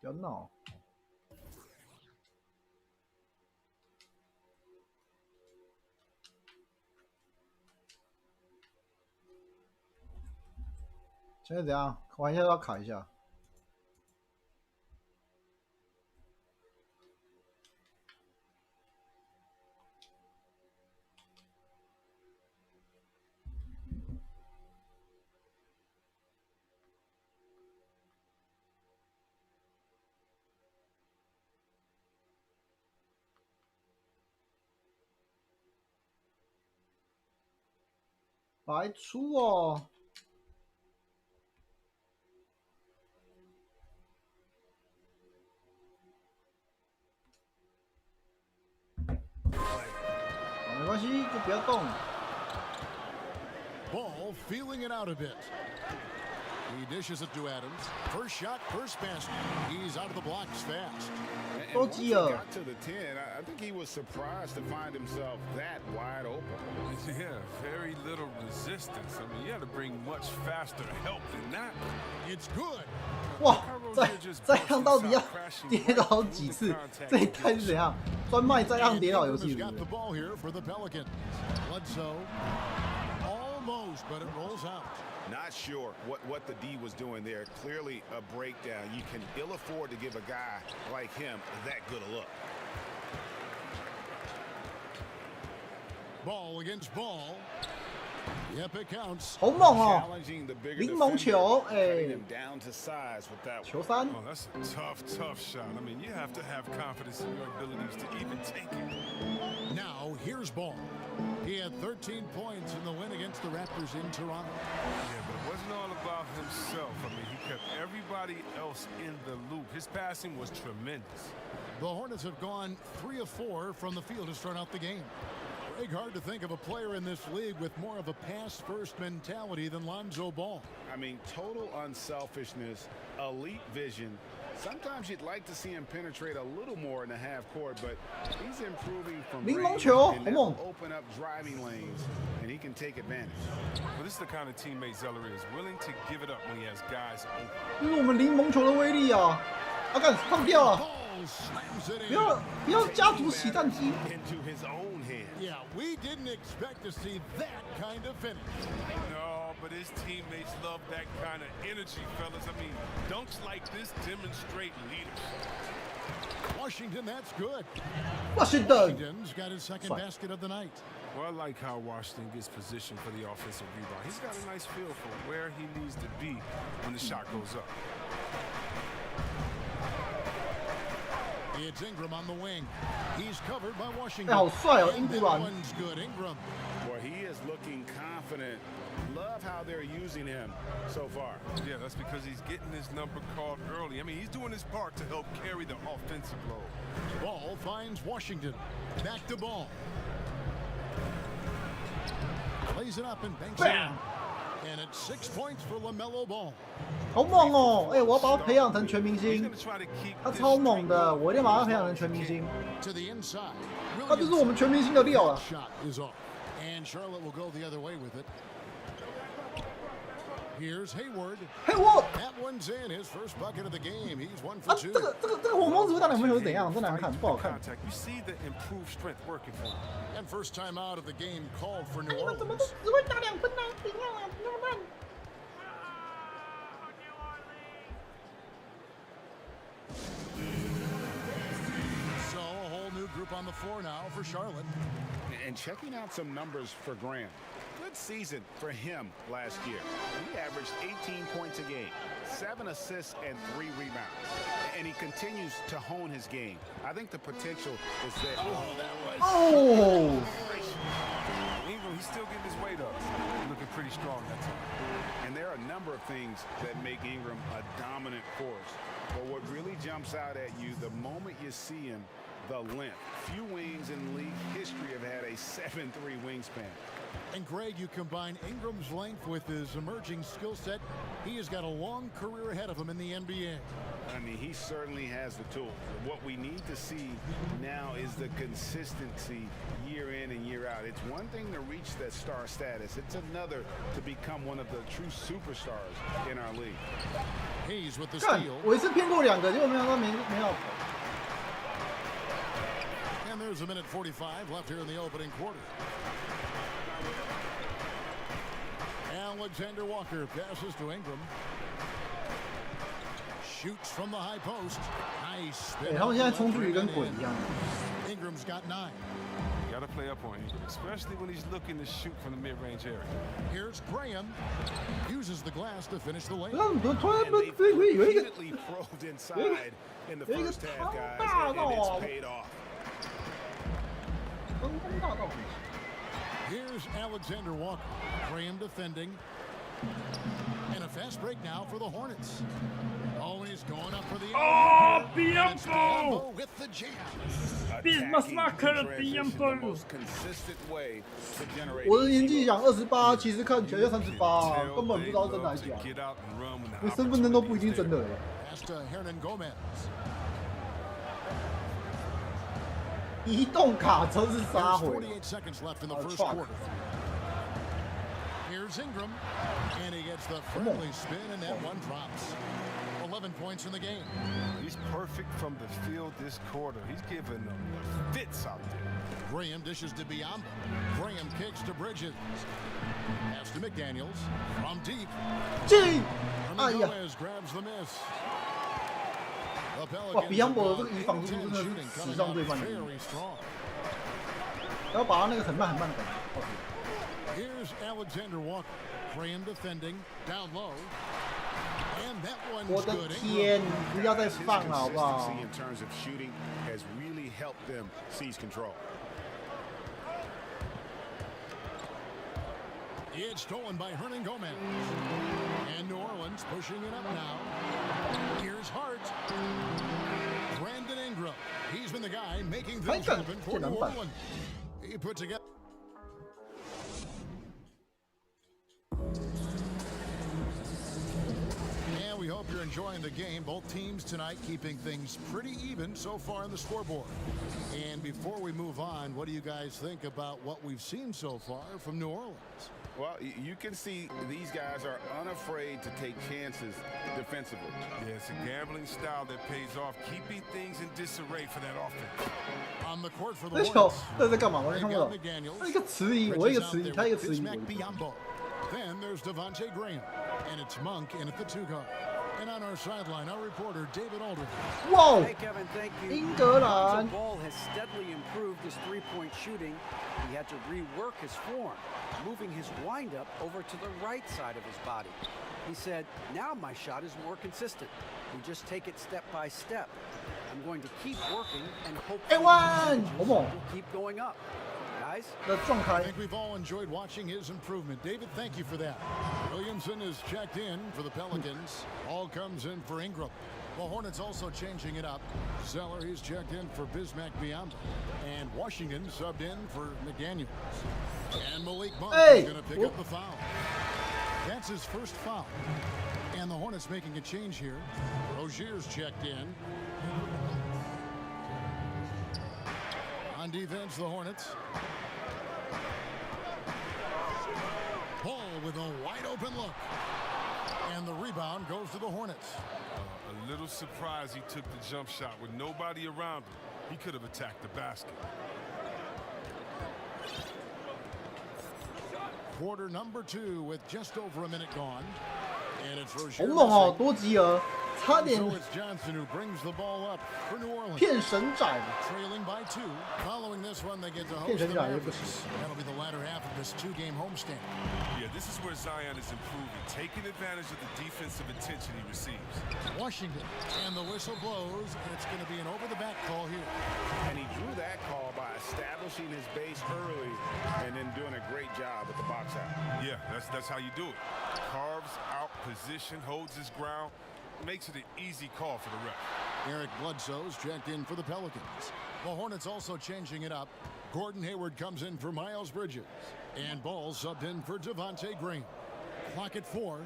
不要闹！现在怎样？玩一下都要卡一下。白出哦！没关系，就不要动。Ball feeling it out a bit. He dishes it to Adams. First shot, first basket. He's out of the blocks fast. And once he got to the 10, I think he was surprised to find himself that wide open. Yeah, very little resistance. I mean, you had to bring much faster help than that. It's good. 哇，再让到底要跌倒几次？这一代是怎样？专卖再让跌倒游戏是不 Got 是 the ball here for the Pelicans. Bledsoe. Almost, but it rolls out. Not sure what the D was doing there. Clearly a breakdown. You can ill afford to give a guy like him that good a look. Ball against ball. Yep, it counts. 好猛哦！ Challenging the bigger 柠檬 defender, 球， cutting 哎 him，down to size with that 球 one. 3。 Oh, that's a tough shot. I mean, you have to have confidence in your abilities to even take it. Now, here's Ball. He had 13 points in the win against the Raptors in Toronto. Yeah, but it wasn't all about himself. I mean, he kept everybody else in the loop. His passing was tremendous. The Hornets have gone 3 of 4 from the field to start out the game. Greg, hard to think of a player in this league with more of a pass-first mentality than Lonzo Ball. I mean, total unselfishness, elite vision. Sometimes you'd like to see him penetrate a little more in the half court, but he's improving from 柠檬 range 球， and 好猛！ that'll open up driving lanes, and he can take advantage. Well, this is the kind of teammate Zeller is, willing to give it up when he has guys open. 这是我们柠檬球的威力啊！啊，干，放掉了！ Ball slams it 不 in. 要家族洗战机！ Into his own hands. Yeah, we didn't expect to see that kind of finish. No, but his teammates love that kind of energy, fellas. I mean, dunks like this demonstrate leadership. Washington, that's good. Washington Washington's got his second Fine. basket of the night. Well, I like how Washington gets positioned for the offensive rebound. He's got a nice feel for where he needs to be when the shot goes up. It's Ingram on the wing. He's covered by 哎， Washington. 好帅哦，英 And 格 that 兰！ one's good. Ingram. Boy, he looking confident. Love how they're using him so far. Yeah, that's because he's getting his number called early. I mean, he's doing his part to help carry the offensive load. Ball finds Washington. Back to Ball. Plays it up and banks it in. And it's 6 points for LaMelo Ball. 好猛哦！哎，我要把他培养成全明星。他超猛的，我一定要把他培养成全明星。他就是我们全明星的料了。 And Charlotte will go the other way with it. Here's Hayward. Hayward. That one's in, his first bucket of the game. He's 1 for 2. 这个火猛子打两分球是怎样？真难看，不好看。 You see the improved strength working for him. And first time out of the game called for New 你们怎么 Orleans. 都只会打2分呢？怎样啊？那么慢。 So a whole new group on the floor now for Charlotte. And checking out some numbers for Graham. Good season for him last year. He averaged 18 points a game, 7 assists, and 3 rebounds. And he continues to hone his game. I think the potential is there. Oh, that was... Oh! Ingram, he's still getting his weight up. Looking pretty strong that time. And there are a number of things that make Ingram a dominant force. But what really jumps out at you the moment you see him, the length. Few wings in league history have had a 7'3" wingspan. And Greg, you combine Ingram's length with his emerging skill set, he has got a long career ahead of him in the NBA. I mean, he certainly has the tools. What we need to see now is the consistency year in and year out. It's one thing to reach that star status. It's another to become one of the true superstars in our league. Hayes with the 干， steal. 我一次骗过2个，结果没想到没有。 And there's a minute 45 left here in the opening quarter. Alexander Walker passes to Ingram. Shoots from the high post. Nice. 他们现在冲出去跟鬼一样。 Ingram's got 9. You got to play up on Ingram, especially when he's looking to shoot from the mid-range area. Here's Graham. Uses the glass to finish the lane. And they repeatedly probed inside in the first half, guys, and it's paid off. Here's Alexander Walker. Graham defending. And a fast break now for the Hornets. Oh, he's going up for the... Oh, Biombo with the jam. Biombo. 我的年纪想28，其实看起来就38，根本不知道真的还是假的。连身份证都不一定真的。移动卡车是杀回。Here's Ingram, and he gets the friendly spin, and that one drops. 11 points in the game. He's perfect from the field this quarter. He's giving them the fits out there. Graham dishes to Biombo. Graham kicks to Bridges. Pass to McDaniels from deep. Gomez grabs the miss. 哇，Biombo 这个移防速度真的是史上最慢的。要把他那个很慢的感觉。 Here's Alexander Walker. Graham defending down low. And that one's good. 我的天，不要再放了，好不好？ In terms of shooting has really helped them seize control. It's stolen by Hernan Gomez. And New Orleans pushing it up now. Here's Hart. Brandon Ingram. He's been the guy making things happen for New Orleans. He put together. And we hope you're enjoying the game. Both teams tonight keeping things pretty even so far on the scoreboard. And before we move on, what do you guys think about what we've seen so far from New Orleans? Well, you can see these guys are unafraid to take chances defensively. Yeah, it's a gambling style that pays off, keeping things in disarray for that offense. On the court for the 那球 Hornets. 这是在干嘛？我看不懂。他一个迟疑，我一个迟疑，他一个迟疑。 Then there's Devontae Graham, and it's Monk in at the 2 guard. And on our sideline, our reporter David Aldridge. Whoa! Hey Kevin, thank you. 英格兰 Ball has steadily improved his three-point shooting. He had to rework his form, moving his windup over to the right side of his body. He said, "Now my shot is more consistent. We just take it step by step. I'm going to keep working and hopefully Ewan! will keep going up." Guys, I think we've all enjoyed watching his improvement. David, thank you for that. Williamson is checked in for the Pelicans. Ball comes in for Ingram. The Hornets also changing it up. Zeller, he's checked in for Bismack Biyombo. And Washington subbed in for McDaniels. And Malik Monk is going to pick up the foul. That's his first foul. And the Hornets making a change here. Rozier's checked in. On defense, the Hornets. Ball with a wide open look. And the rebound goes to the Hornets. A little surprised he took the jump shot with nobody around him. He could have attacked the basket. Quarter number 2 with just over a minute gone. And it's Rozier. 好猛哦，多吉尔，差点 So it's Johnson who brings the ball up for New Orleans. 骗神仔。 Trailing by 2. Following this one, they get to host the Mavericks. That'll be the latter half of this 2-game homestand. Yeah, this is where Zion is improving, taking advantage of the defensive attention he receives. Washington, and the whistle blows, and it's going to be an over-the-back call here. And he drew that call by establishing his base early and then doing a great job with the box out. Yeah, that's how you do it. Carves out position, holds his ground, makes it an easy call for the ref. Eric Bledsoe's checked in for the Pelicans. The Hornets also changing it up. Gordon Hayward comes in for Miles Bridges. And Ball subbed in for Devontae Green. Clock at 4.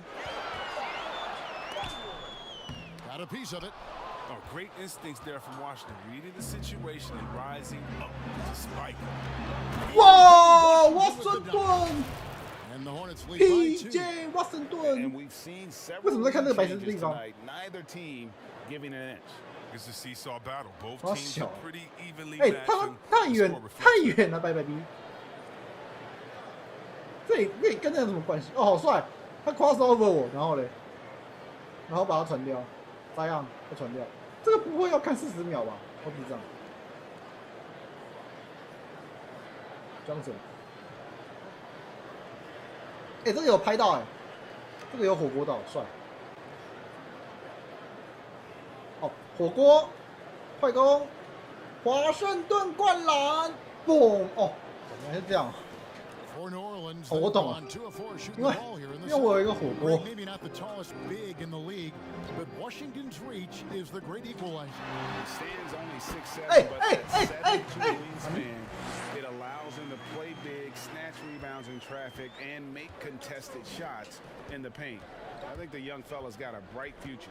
Got a piece of it. Oh, great instincts there from Washington, reading the situation and rising up to spike. Whoa, Washington! And the Hornets lead by 2. PJ Washington. And we've seen 为什么在看这个 several 白色的地 changes 方？ tonight, neither team giving an inch. It's a seesaw battle. Both 好 teams 小 are pretty evenly 哎， matched. 他 and 太 the 远 score 太 reflects 远了，拜拜 B。这跟那有什么关系？哦，好帅！他 cross over 我，然后嘞，然后把它传掉，这样再传掉。这个不会要看40秒吧？我比这样。Johnson， 哎，这个有拍到哎，这个有火锅到，帅。哦，火锅，快攻，华盛顿灌篮，嘣！哦，原来是这样。 For New Orleans, 哦，我懂了， 2 of 4 shooting 因 the 为 ball here in 因 the 为我有一个火锅。 Maybe not the tallest big in the league, but Washington's reach is the great equalizer. He stands only 6'7", Hey, but hey, that hey, 7'2" hey, hey. wingspan, it allows him to play big, snatch rebounds in traffic, and make contested shots in the paint. I think the young fella's got a bright future.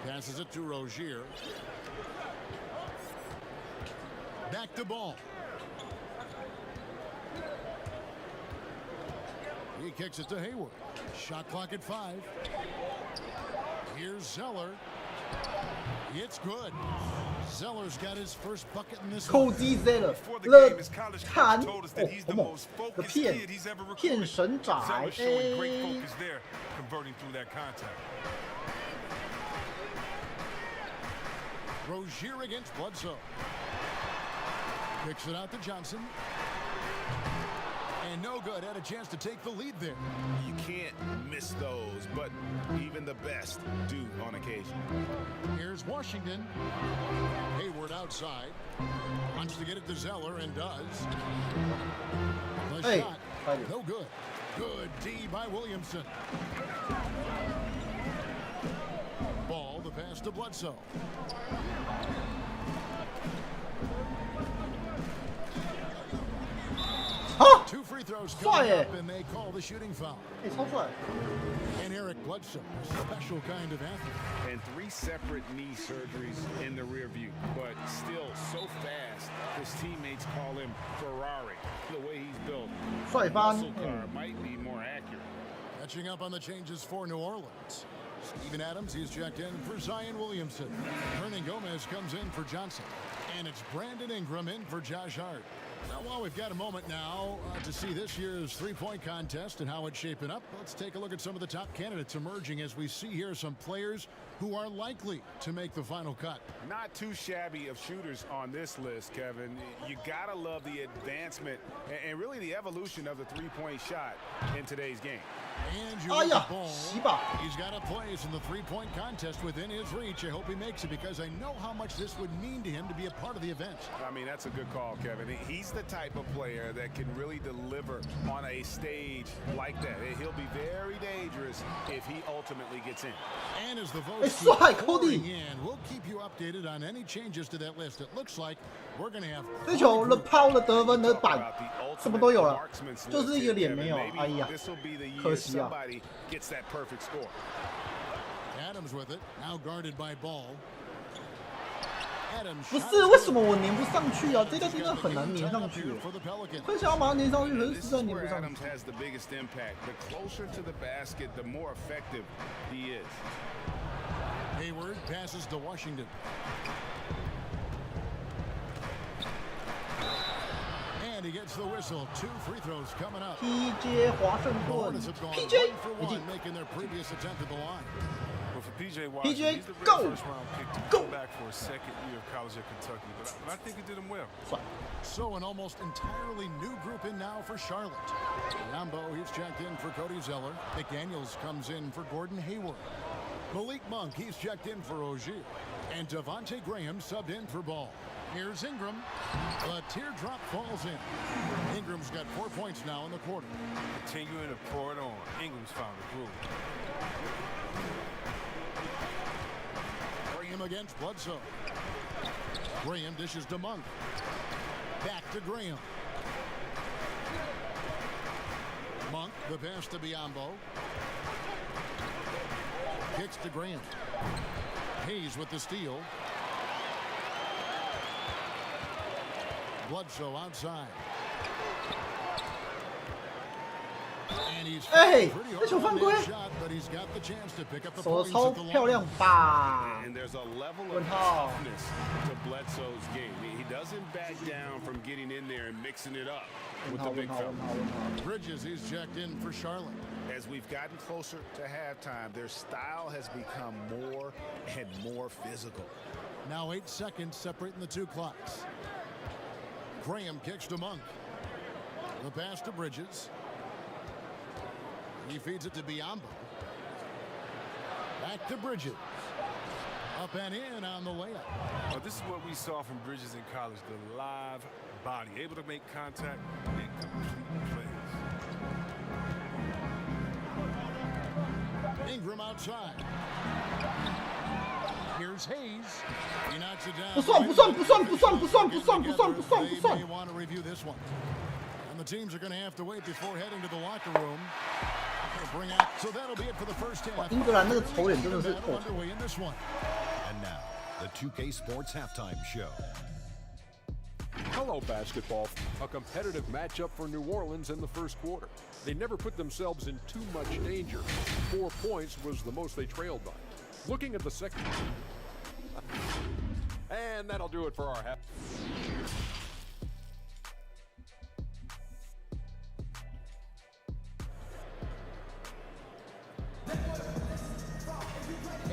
Passes it to Rozier. Back to Ball. He kicks it to Hayward. Shot clock at 5. Here's Zeller. It's good. Zeller's got his first bucket in this one. 扣击 Zeller， Before the 了 game, his college 砍 coach told us that he's 哦， the 好猛 most 的 focused 骗 kid he's ever 骗 recruited. 神仔， Zeller showing great 哎 focus，there, converting through that contact. Rozier against Bledsoe. Kicks it out to Johnson. And no good. Had a chance to take the lead there. You can't miss those, but even the best do on occasion. Here's Washington. Hayward outside. Wants to get it to Zeller and does. The Hey, shot. buddy. No good. Good D by Williamson. Ball, the pass to Bledsoe. Two free throws coming up, and they call the shooting foul. 哎，超帅！ And Eric Bledsoe, a special kind of athlete. And 3 separate knee surgeries in the rear view, but still so fast, his teammates call him Ferrari, the way he's built. 帅翻！ Muscle car might be more accurate. Catching up on the changes for New Orleans. Steven Adams, he's checked in for Zion Williamson. Hernan Gomez comes in for Johnson. And it's Brandon Ingram in for Josh Hart. Now, while we've got a moment now to see this year's three-point contest and how it's shaping up, let's take a look at some of the top candidates emerging as we see here some players who are likely to make the final cut. Not too shabby of shooters on this list, Kevin. You gotta love the advancement and really the evolution of the three-point shot in today's game. 哎呀，洗吧。He's got a place in the three-point contest within his reach. I hope he makes it because I know how much this would mean to him to be a part of the event. I mean, that's a good call, Kevin. He's the type of player that can really deliver on a stage like that. He'll be very dangerous if he ultimately gets in. And as the votes keep pouring in, we'll keep you updated on any changes to that list. It looks like we're going to have 这球了抛了得分的板，什么都有了，就是一个脸没有。哎呀，可惜啊。 Gets that perfect score. Adams with it, now guarded by Ball. 不是，为什么我粘不上去啊？这条真的很难粘上去。很想要把它粘上去，可是实在粘不上去。 Adams has the biggest impact. The closer to the basket, the more effective he is. Hayward passes to Washington. And he gets the whistle. 2 free throws coming up. PJ 华盛顿 ，PJ 已经 making their previous attempt at the line. Well, for PJ Washington, PJ, he's the go! first round pick to come back for a second year of college at Kentucky, but I think he did him well. So an almost entirely new group in now for Charlotte. Lambo, he's checked in for Cody Zeller. McDaniels comes in for Gordon Hayward. Malik Monk, he's checked in for Ogier. And Devontae Graham subbed in for Ball. Here's Ingram. The teardrop falls in. Ingram's got 4 points now in the quarter. Continuing to pour it on. Ingram's found a groove. Graham against Bledsoe. Graham dishes to Monk. Back to Graham. Monk, the pass to Biyombo. Kicks to Graham. Hayes with the steal. Bledsoe outside. And he's pretty hard shot, but he's got the chance to pick up the points at the line. And there's a level of toughness to Bledsoe's game. He doesn't back down from getting in there and mixing it up with the big fella. Bridges, he's checked in for Charlotte. As we've gotten closer to halftime, their style has become more and more physical. Now 8 seconds separating the 2 clocks. Graham kicks to Monk. The pass to Bridges. He feeds it to Biyombo. Back to Bridges. Up and in on the layup. Well, this is what we saw from Bridges in college, the live body, able to make contact and complete plays. Ingram outside. Here's Hayes. He knocks it down. 不算，不算，不算，不算，不算，不算，不算，不算，不算。 They want to review this one. And the teams are going to have to wait before heading to the locker room. Bring out. So that'll be it for the first half. 英格兰那个丑脸真的是。 Underway in this one. And now, the 2K Sports Halftime Show. Hello, basketball. A competitive matchup for New Orleans in the first quarter. They never put themselves in too much danger. 4 points was the most they trailed by. Looking at the second. And that'll do it for our half.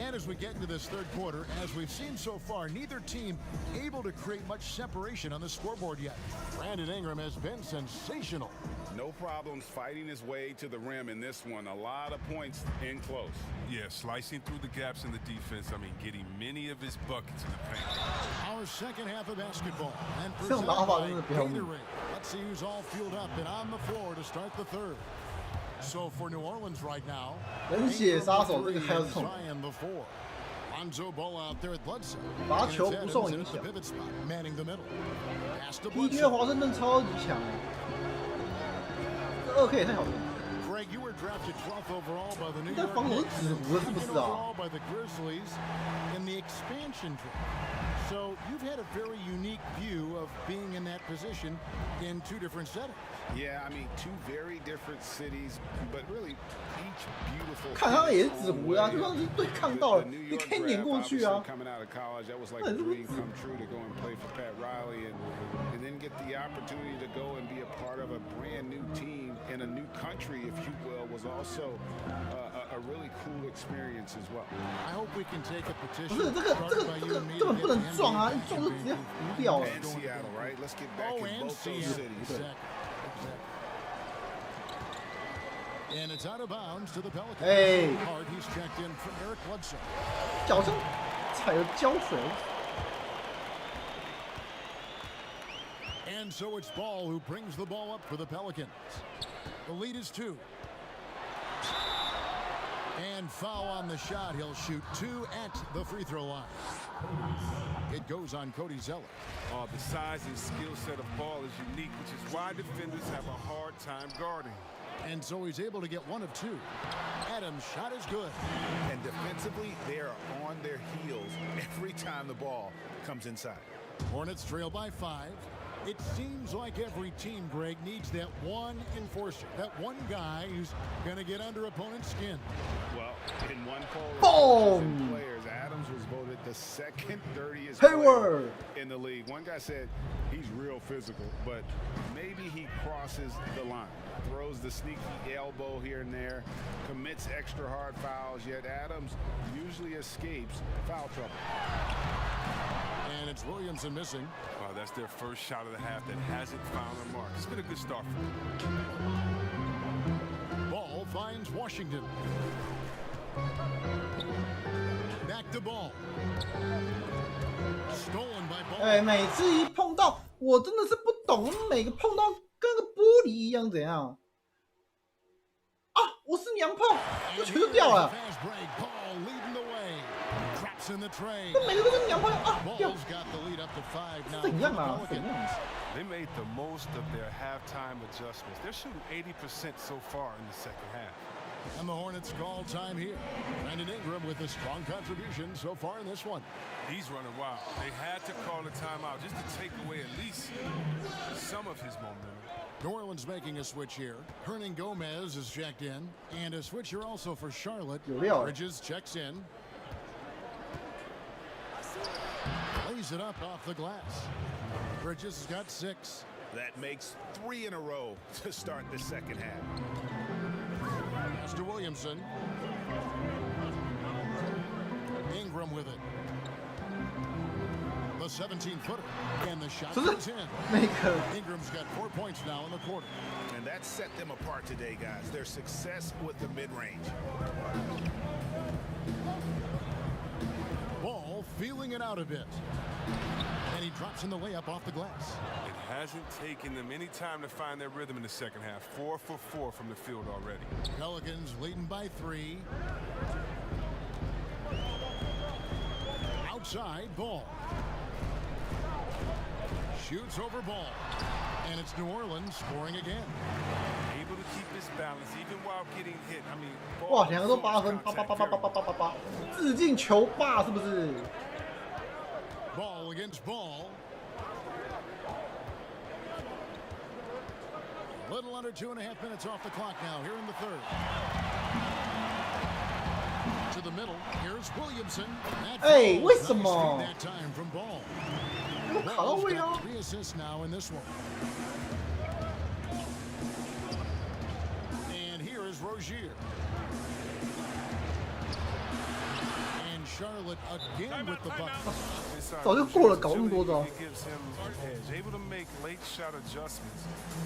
And as we get into this third quarter, as we've seen so far, neither team able to create much separation on the scoreboard yet. Brandon Ingram has been sensational. No problems fighting his way to the rim in this one. A lot of points in close. Yeah, slicing through the gaps in the defense. I mean, getting many of his buckets in the paint. Our second half of basketball. And presented by Gatorade. Let's see who's all fueled up and on the floor to start the third. So for New Orleans right now, Zion the 4. Lonzo Ball out there at Bledsoe. 罚球不受影响。PJ 华盛顿超级强，这2K 也太好了。 Greg, you were drafted 12th overall by the New 但 York 防守是纸糊的，是不是啊？ overall by the Grizzlies in the expansion draft. So you've had a very unique view of being in that position in 2 different settings. Yeah, I mean, 2 very different cities, but really each beautiful. 看他也是纸糊的啊，就算是对抗到了，你可以碾过去啊。 Coming out of college, that was like a dream come true to go and play for Pat Riley and then get the opportunity to go and be a part of a brand new team in a new country, if you will, was also a really cool experience as well. I hope we can take a petition. 不是这个根本不能撞啊，一撞就直接糊掉了。 And Seattle, right? Let's get back in both those cities. And it's out of bounds to the Pelicans. Hey. Hard, he's checked in from Eric Bledsoe. 脚上踩了胶水。 And so it's Ball who brings the ball up for the Pelicans. The lead is 2. And foul on the shot. He'll shoot 2 at the free throw line. It goes on Cody Zeller. Oh, the size and skill set of Ball is unique, which is why defenders have a hard time guarding. And so he's able to get 1 of 2. Adams' shot is good. And defensively, they are on their heels every time the ball comes inside. Hornets trail by 5. It seems like every team, Greg, needs that one enforcer, that one guy who's going to get under opponent's skin. Well, in one poll of players, Adams was voted the second dirtiest player in the league. One guy said he's real physical, but maybe he crosses the line. Throws the sneaky elbow here and there, commits extra hard fouls, yet Adams usually escapes foul trouble. And it's Williamson missing. Wow, that's their first shot of the half that hasn't found a mark. It's been a good start for them. Ball finds Washington. Back to Ball. Stolen by Ball. 哎，每次一碰到，我真的是不懂，每个碰到跟个玻璃一样，怎样？啊，我是娘炮，这球就掉了。 In the train. 这每个都是娘炮啊，掉。 got the lead up to 5 now. 怎样啊？怎样？ They made the most of their halftime adjustments. They're shooting 80% so far in the second half. And the Hornets call time here. Brandon Ingram with a strong contribution so far in this one. He's running wild. They had to call a timeout just to take away at least some of his momentum. New Orleans making a switch here. Hernan Gomez is checked in. And a switch here also for Charlotte. Bridges checks in. Lays it up off the glass. Bridges has got 6. That makes 3 in a row to start the second half. Pass to Williamson. Ingram with it. The 17-footer. And the shot goes in. Ingram's got 4 points now in the quarter. And that set them apart today, guys. Their success with the mid-range. Ball feeling it out a bit. And he drops in the layup off the glass. It hasn't taken them any time to find their rhythm in the second half. 4 for 4 from the field already. Pelicans leading by 3. Outside, Ball. Shoots over Ball. And it's New Orleans scoring again. Able to keep his balance even while getting hit. I mean, 哇，两个都8分，8，致敬球霸是不是？ Ball against Ball. Little under 2.5 minutes off the clock now here in the third. To the middle. Here's Williamson. Hey, 为什么？ That time from Ball. 我卡到位啊！ 3 assists now in this one. And here is Rozier. And Charlotte again with the bucket. 早就过了，搞那么多招。 Able to make late shot adjustments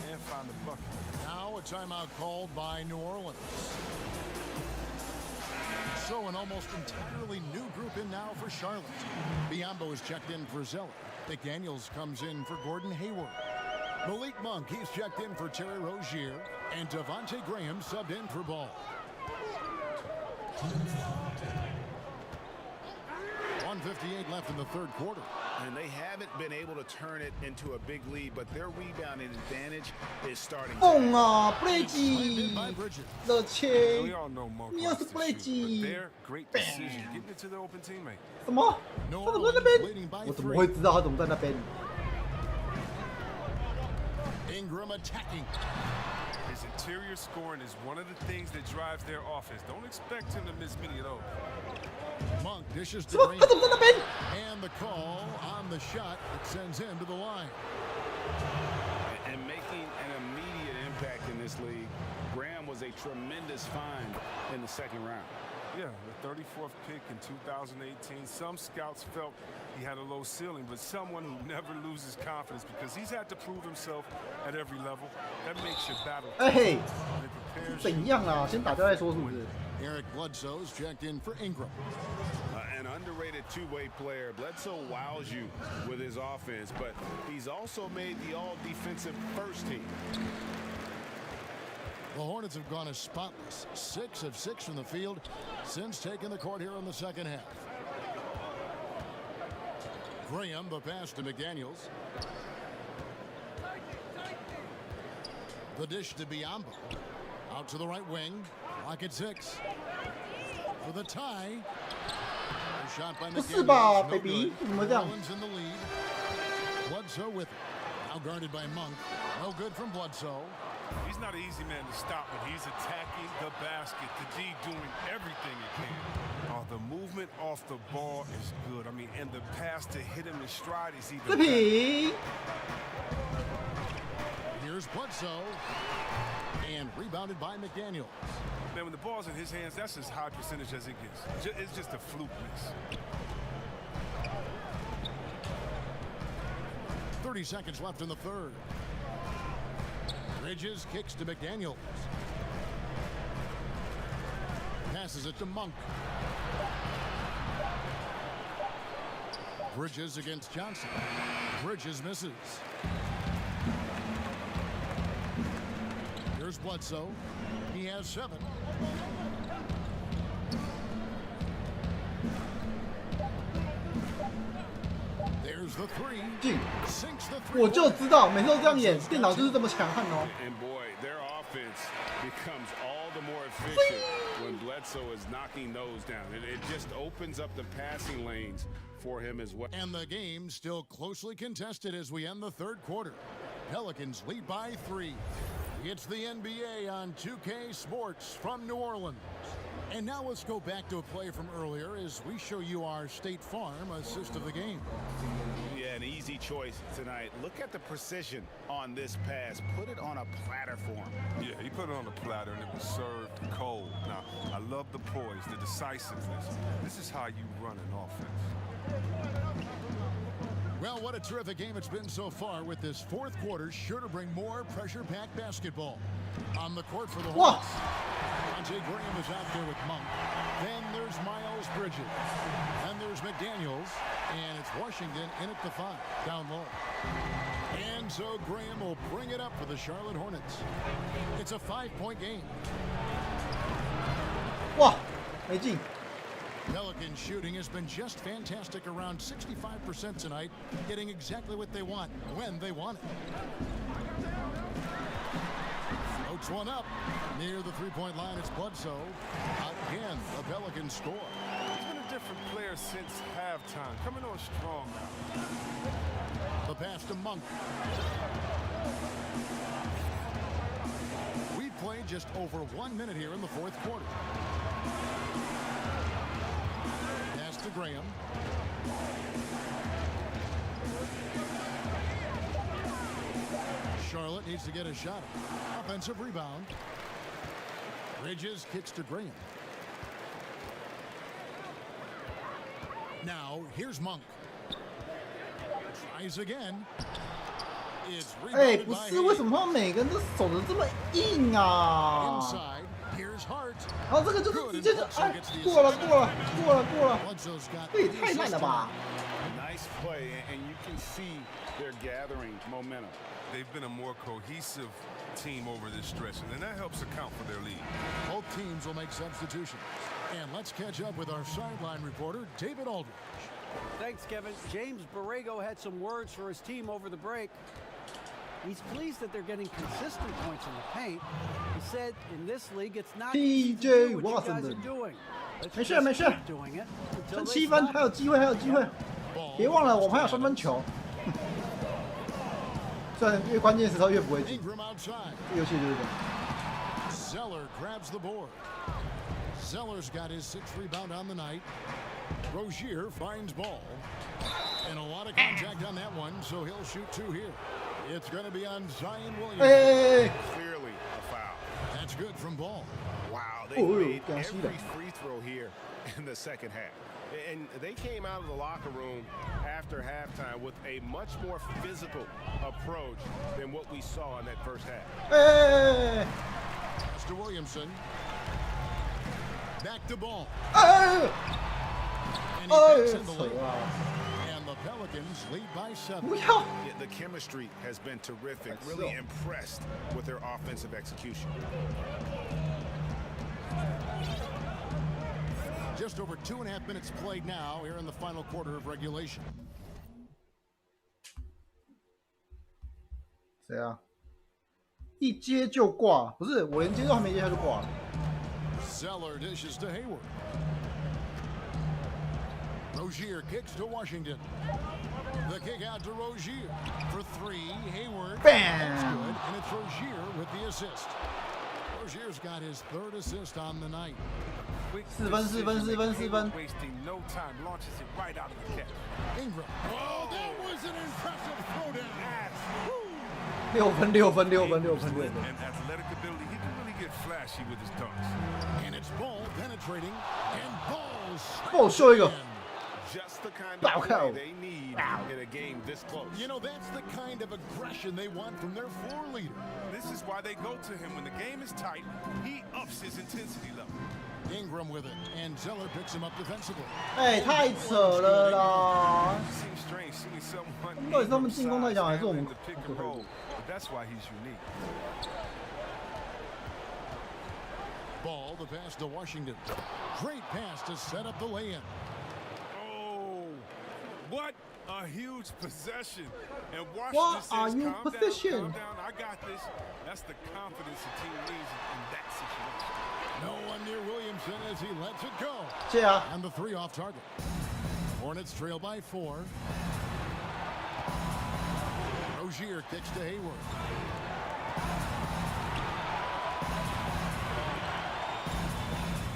and find the bucket. Now a timeout called by New Orleans. So an almost entirely new group in now for Charlotte. Biombo is checked in for Zeller. McDaniels comes in for Gordon Hayward. Malik Monk, he's checked in for Terry Rozier. And Devontae Graham subbed in for Ball. 1:58 left in the third quarter. And they haven't been able to turn it into a big lead, but their rebounding advantage is starting. 蹦啊 ，Bridges 的切， We all know Monk 你要是 likes to shoot, but Bridges， their great decision getting it to their open teammate. 什么？他怎么在那边？我怎么会知道他怎么在那边？ Ingram attacking. His interior scoring is one of the things that drives their offense. Don't expect him to miss many of those. Monk dishes to 什么？ Graham. 他怎么在那边？ And the call on the shot that sends him to the line. And making an immediate impact in this league, Graham was a tremendous find in the second round. Yeah, the 34th pick in 2018. Some scouts felt he had a low ceiling, but someone who never loses confidence because he's had to prove himself at every level. That makes your battle. 哎，怎样啊？先打掉再说，是不是？ Eric Bledsoe's checked in for Ingram. An underrated two-way player. Bledsoe wows you with his offense, but he's also made the all-defensive first team. The Hornets have gone as spotless, 6 of 6 from the field since taking the court here in the second half. Graham, the pass to McDaniels. The dish to Biyombo. Out to the right wing. Lock at 6. For the tie. A shot by McDaniels. No good. Orleans in the lead. Bledsoe with it. Now guarded by Monk. No good from Bledsoe. He's not an easy man to stop when he's attacking the basket. The D doing everything he can. Oh, the movement off the ball is good. I mean, and the pass to hit him in stride is even better. Here's Bledsoe. And rebounded by McDaniels. Man, when the ball's in his hands, that's as high percentage as it gets. It's just a fluke miss. 30 seconds left in the third. Bridges kicks to McDaniels. Passes it to Monk. Bridges against Johnson. Bridges misses. Here's Bledsoe. He has 7. There's the 3. Sinks the 3. 我就知道，每次都这样演，电脑就是这么强悍哦。 And boy, their offense becomes all the more efficient when Bledsoe is knocking those down. It just opens up the passing lanes for him as well. And the game still closely contested as we end the third quarter. Pelicans lead by 3. It's the NBA on 2K Sports from New Orleans. And now let's go back to a play from earlier as we show you our State Farm assist of the game. Yeah, an easy choice tonight. Look at the precision on this pass. Put it on a platter for him. Yeah, he put it on a platter and it was served cold. Now, I love the poise, the decisiveness. This is how you run an offense. Well, what a terrific game it's been so far, with this fourth quarter sure to bring more pressure-packed basketball. On the court for the Hornets, Devontae Graham is out there with Monk. Then there's Miles Bridges. Then there's McDaniels. And it's Washington in at the 5, down low. And so Graham will bring it up for the Charlotte Hornets. It's a 5-point game. 哇，没进。 Pelican shooting has been just fantastic, around 65% tonight, getting exactly what they want, when they want it. Floats one up. Near the three-point line, it's Bledsoe. Again, the Pelicans score. He's been a different player since halftime, coming on strong now. The pass to Monk. We've played just over 1 minute here in the fourth quarter. To Graham. Charlotte needs to get a shot. Offensive rebound. Bridges kicks to Graham. Now here's Monk. Tries again. It's rebounded by 不是，为什么他们每个人都守得这么硬啊？ Inside. Here's Hart. 然后这个就是直接就过了，这也太慢了吧 ！Nice play, and you can see they're gathering momentum. They've been a more cohesive team over this stretch, and that helps account for their lead. Both teams will make substitutions. And let's catch up with our sideline reporter, David Aldridge. Thanks, Kevin. James Borrego had some words for his team over the break. He's pleased that they're getting consistent points in the paint. He said in this league it's not easy to do what you guys are doing. 没事没事，剩7分，还有机会，还有机会。别忘了，我们还有3分球。虽然越关键时候越不会进，这游戏就是这样。Zeller grabs the board. Zeller's got his 6th rebound on the night. Rozier finds ball. And a lot of contact on that one, so he'll shoot 2 here. It's going to be on Zion Williams. Hey. Clearly a foul. That's good from Ball. Wow, they made every free throw here in the second half. And they came out of the locker room after halftime with a much more physical approach than what we saw in that first half. Pass to Williamson. Back to Ball. And he backs in the lead. And the Pelicans lead by 7. Yeah, the chemistry has been terrific. Really impressed with their offensive execution. Just over 2.5 minutes played now here in the final quarter of regulation. 谁啊？一接就挂，不是我连接都还没接他就挂了。Zeller dishes to Hayward. Rozier kicks to Washington. The kick out to Rozier for 3. Hayward. Bam! That's good, and it's Rozier with the assist. Rozier's got his 3rd assist on the night. 4分4分4分4分。 Wasting no time, launches it right out of the catch. Ingram. Oh, that was an impressive throwdown. 6分6分6分6分6分。 And athletic ability, he can really get flashy with his dunks. And it's Ball penetrating, and Ball's 帮我秀一个。 Just the kind of play they need in a game this close. You know, that's the kind of aggression they want from their floor leader. This is why they go to him when the game is tight. He ups his intensity level. Ingram with it, and Zeller picks him up defensively. 哎，太扯了啦！ Seems strange seeing someone 到底是他们进攻太强，还是我们 pick and roll? But that's why he's unique. Ball, the pass to Washington. Great pass to set up the lay-in. What a huge possession. And What Washington are says, you calm position? down, I got this. That's the confidence the team needs in that situation. No one near Williamson as he lets it go. 接啊！ And the 3 off target. Hornets trail by 4. Rozier kicks to Hayward.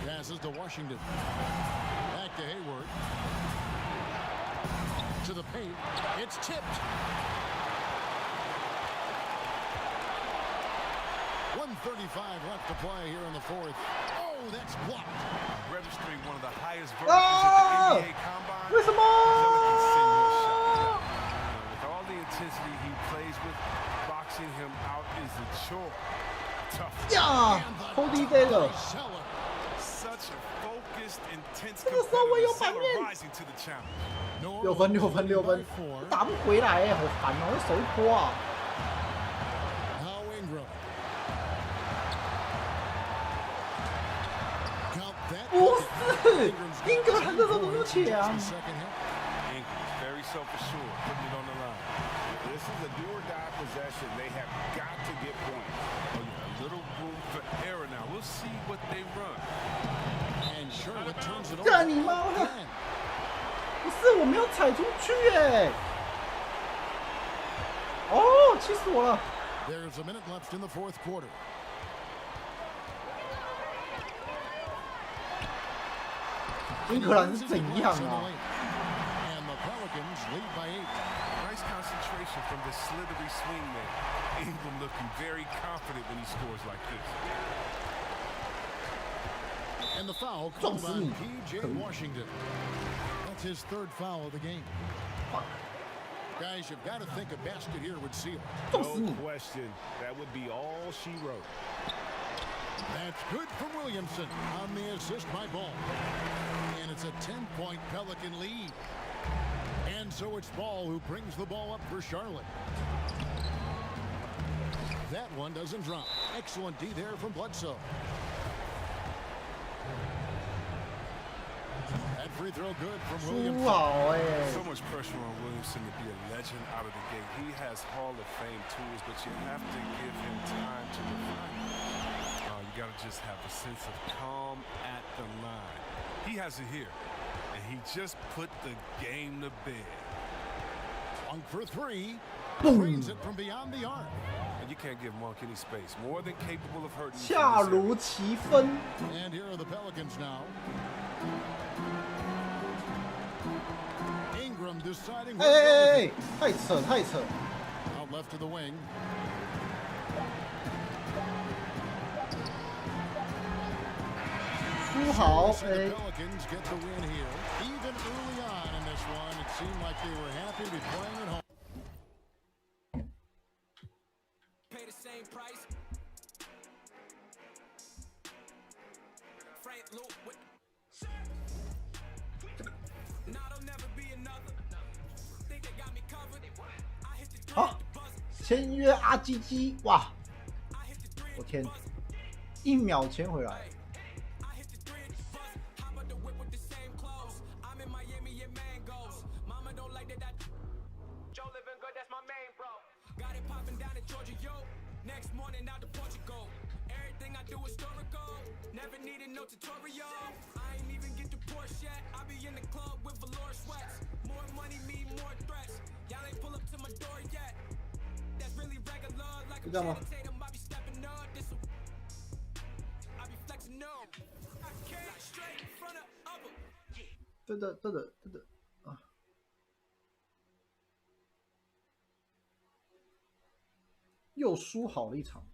Passes to Washington. Back to Hayward. To the paint. It's tipped. 1:35 left to play here in the 4th. Oh, that's blocked. Registering one of the highest verticals at the NBA Combine. 为什么？ With all the intensity he plays with, boxing him out is a chore. Tough. 呀，偷地飞了。 Such a focused, intense 这个时候我有 competitor. 反面。 Rising to the challenge. 6分6分6分，打不回来哎，好烦哦，这手一拖啊。 Now Ingram. Count that. 不是，英格兰这时候怎么那么强？ Very self-assured, putting it on the line. This is a do-or-die possession. They have got to get points. Oh, yeah, a little room for error now. We'll see what they run. And Charlotte turns it over. 干你妈的！不是，我没有踩出去哎。哦，气死我了！ There's a minute left in the 4th quarter. 英格兰是怎样啊？ And the Pelicans lead by 8. Nice concentration from the slithery swing man. Ingram looking very confident when he scores like this. And the foul called on P.J. Washington. That's his 3rd foul of the game. Guys, you've got to think a basket here would seal. No question. That would be all she wrote. That's good for Williamson on the assist by Ball. And it's a 10-point Pelican lead. And so it's Ball who brings the ball up for Charlotte. That one doesn't drop. Excellent D there from Bledsoe. That free throw good from Williamson. So much pressure on Williamson to be a legend out of the gate. He has Hall of Fame tools, but you have to give him time to refine. You got to just have a sense of calm at the line. He has it here, and he just put the game to bed. Monk for 3. Drains it from beyond the arc. And you can't give Monk any space. More than capable of hurting. 恰如其分。 And here are the Pelicans now. Ingram deciding. 哎，太扯太扯。 Out left to the wing. 输好，哎。 好，签约阿基基，哇！我天，1秒签回来。就这样吗？对的啊！又输好了一场。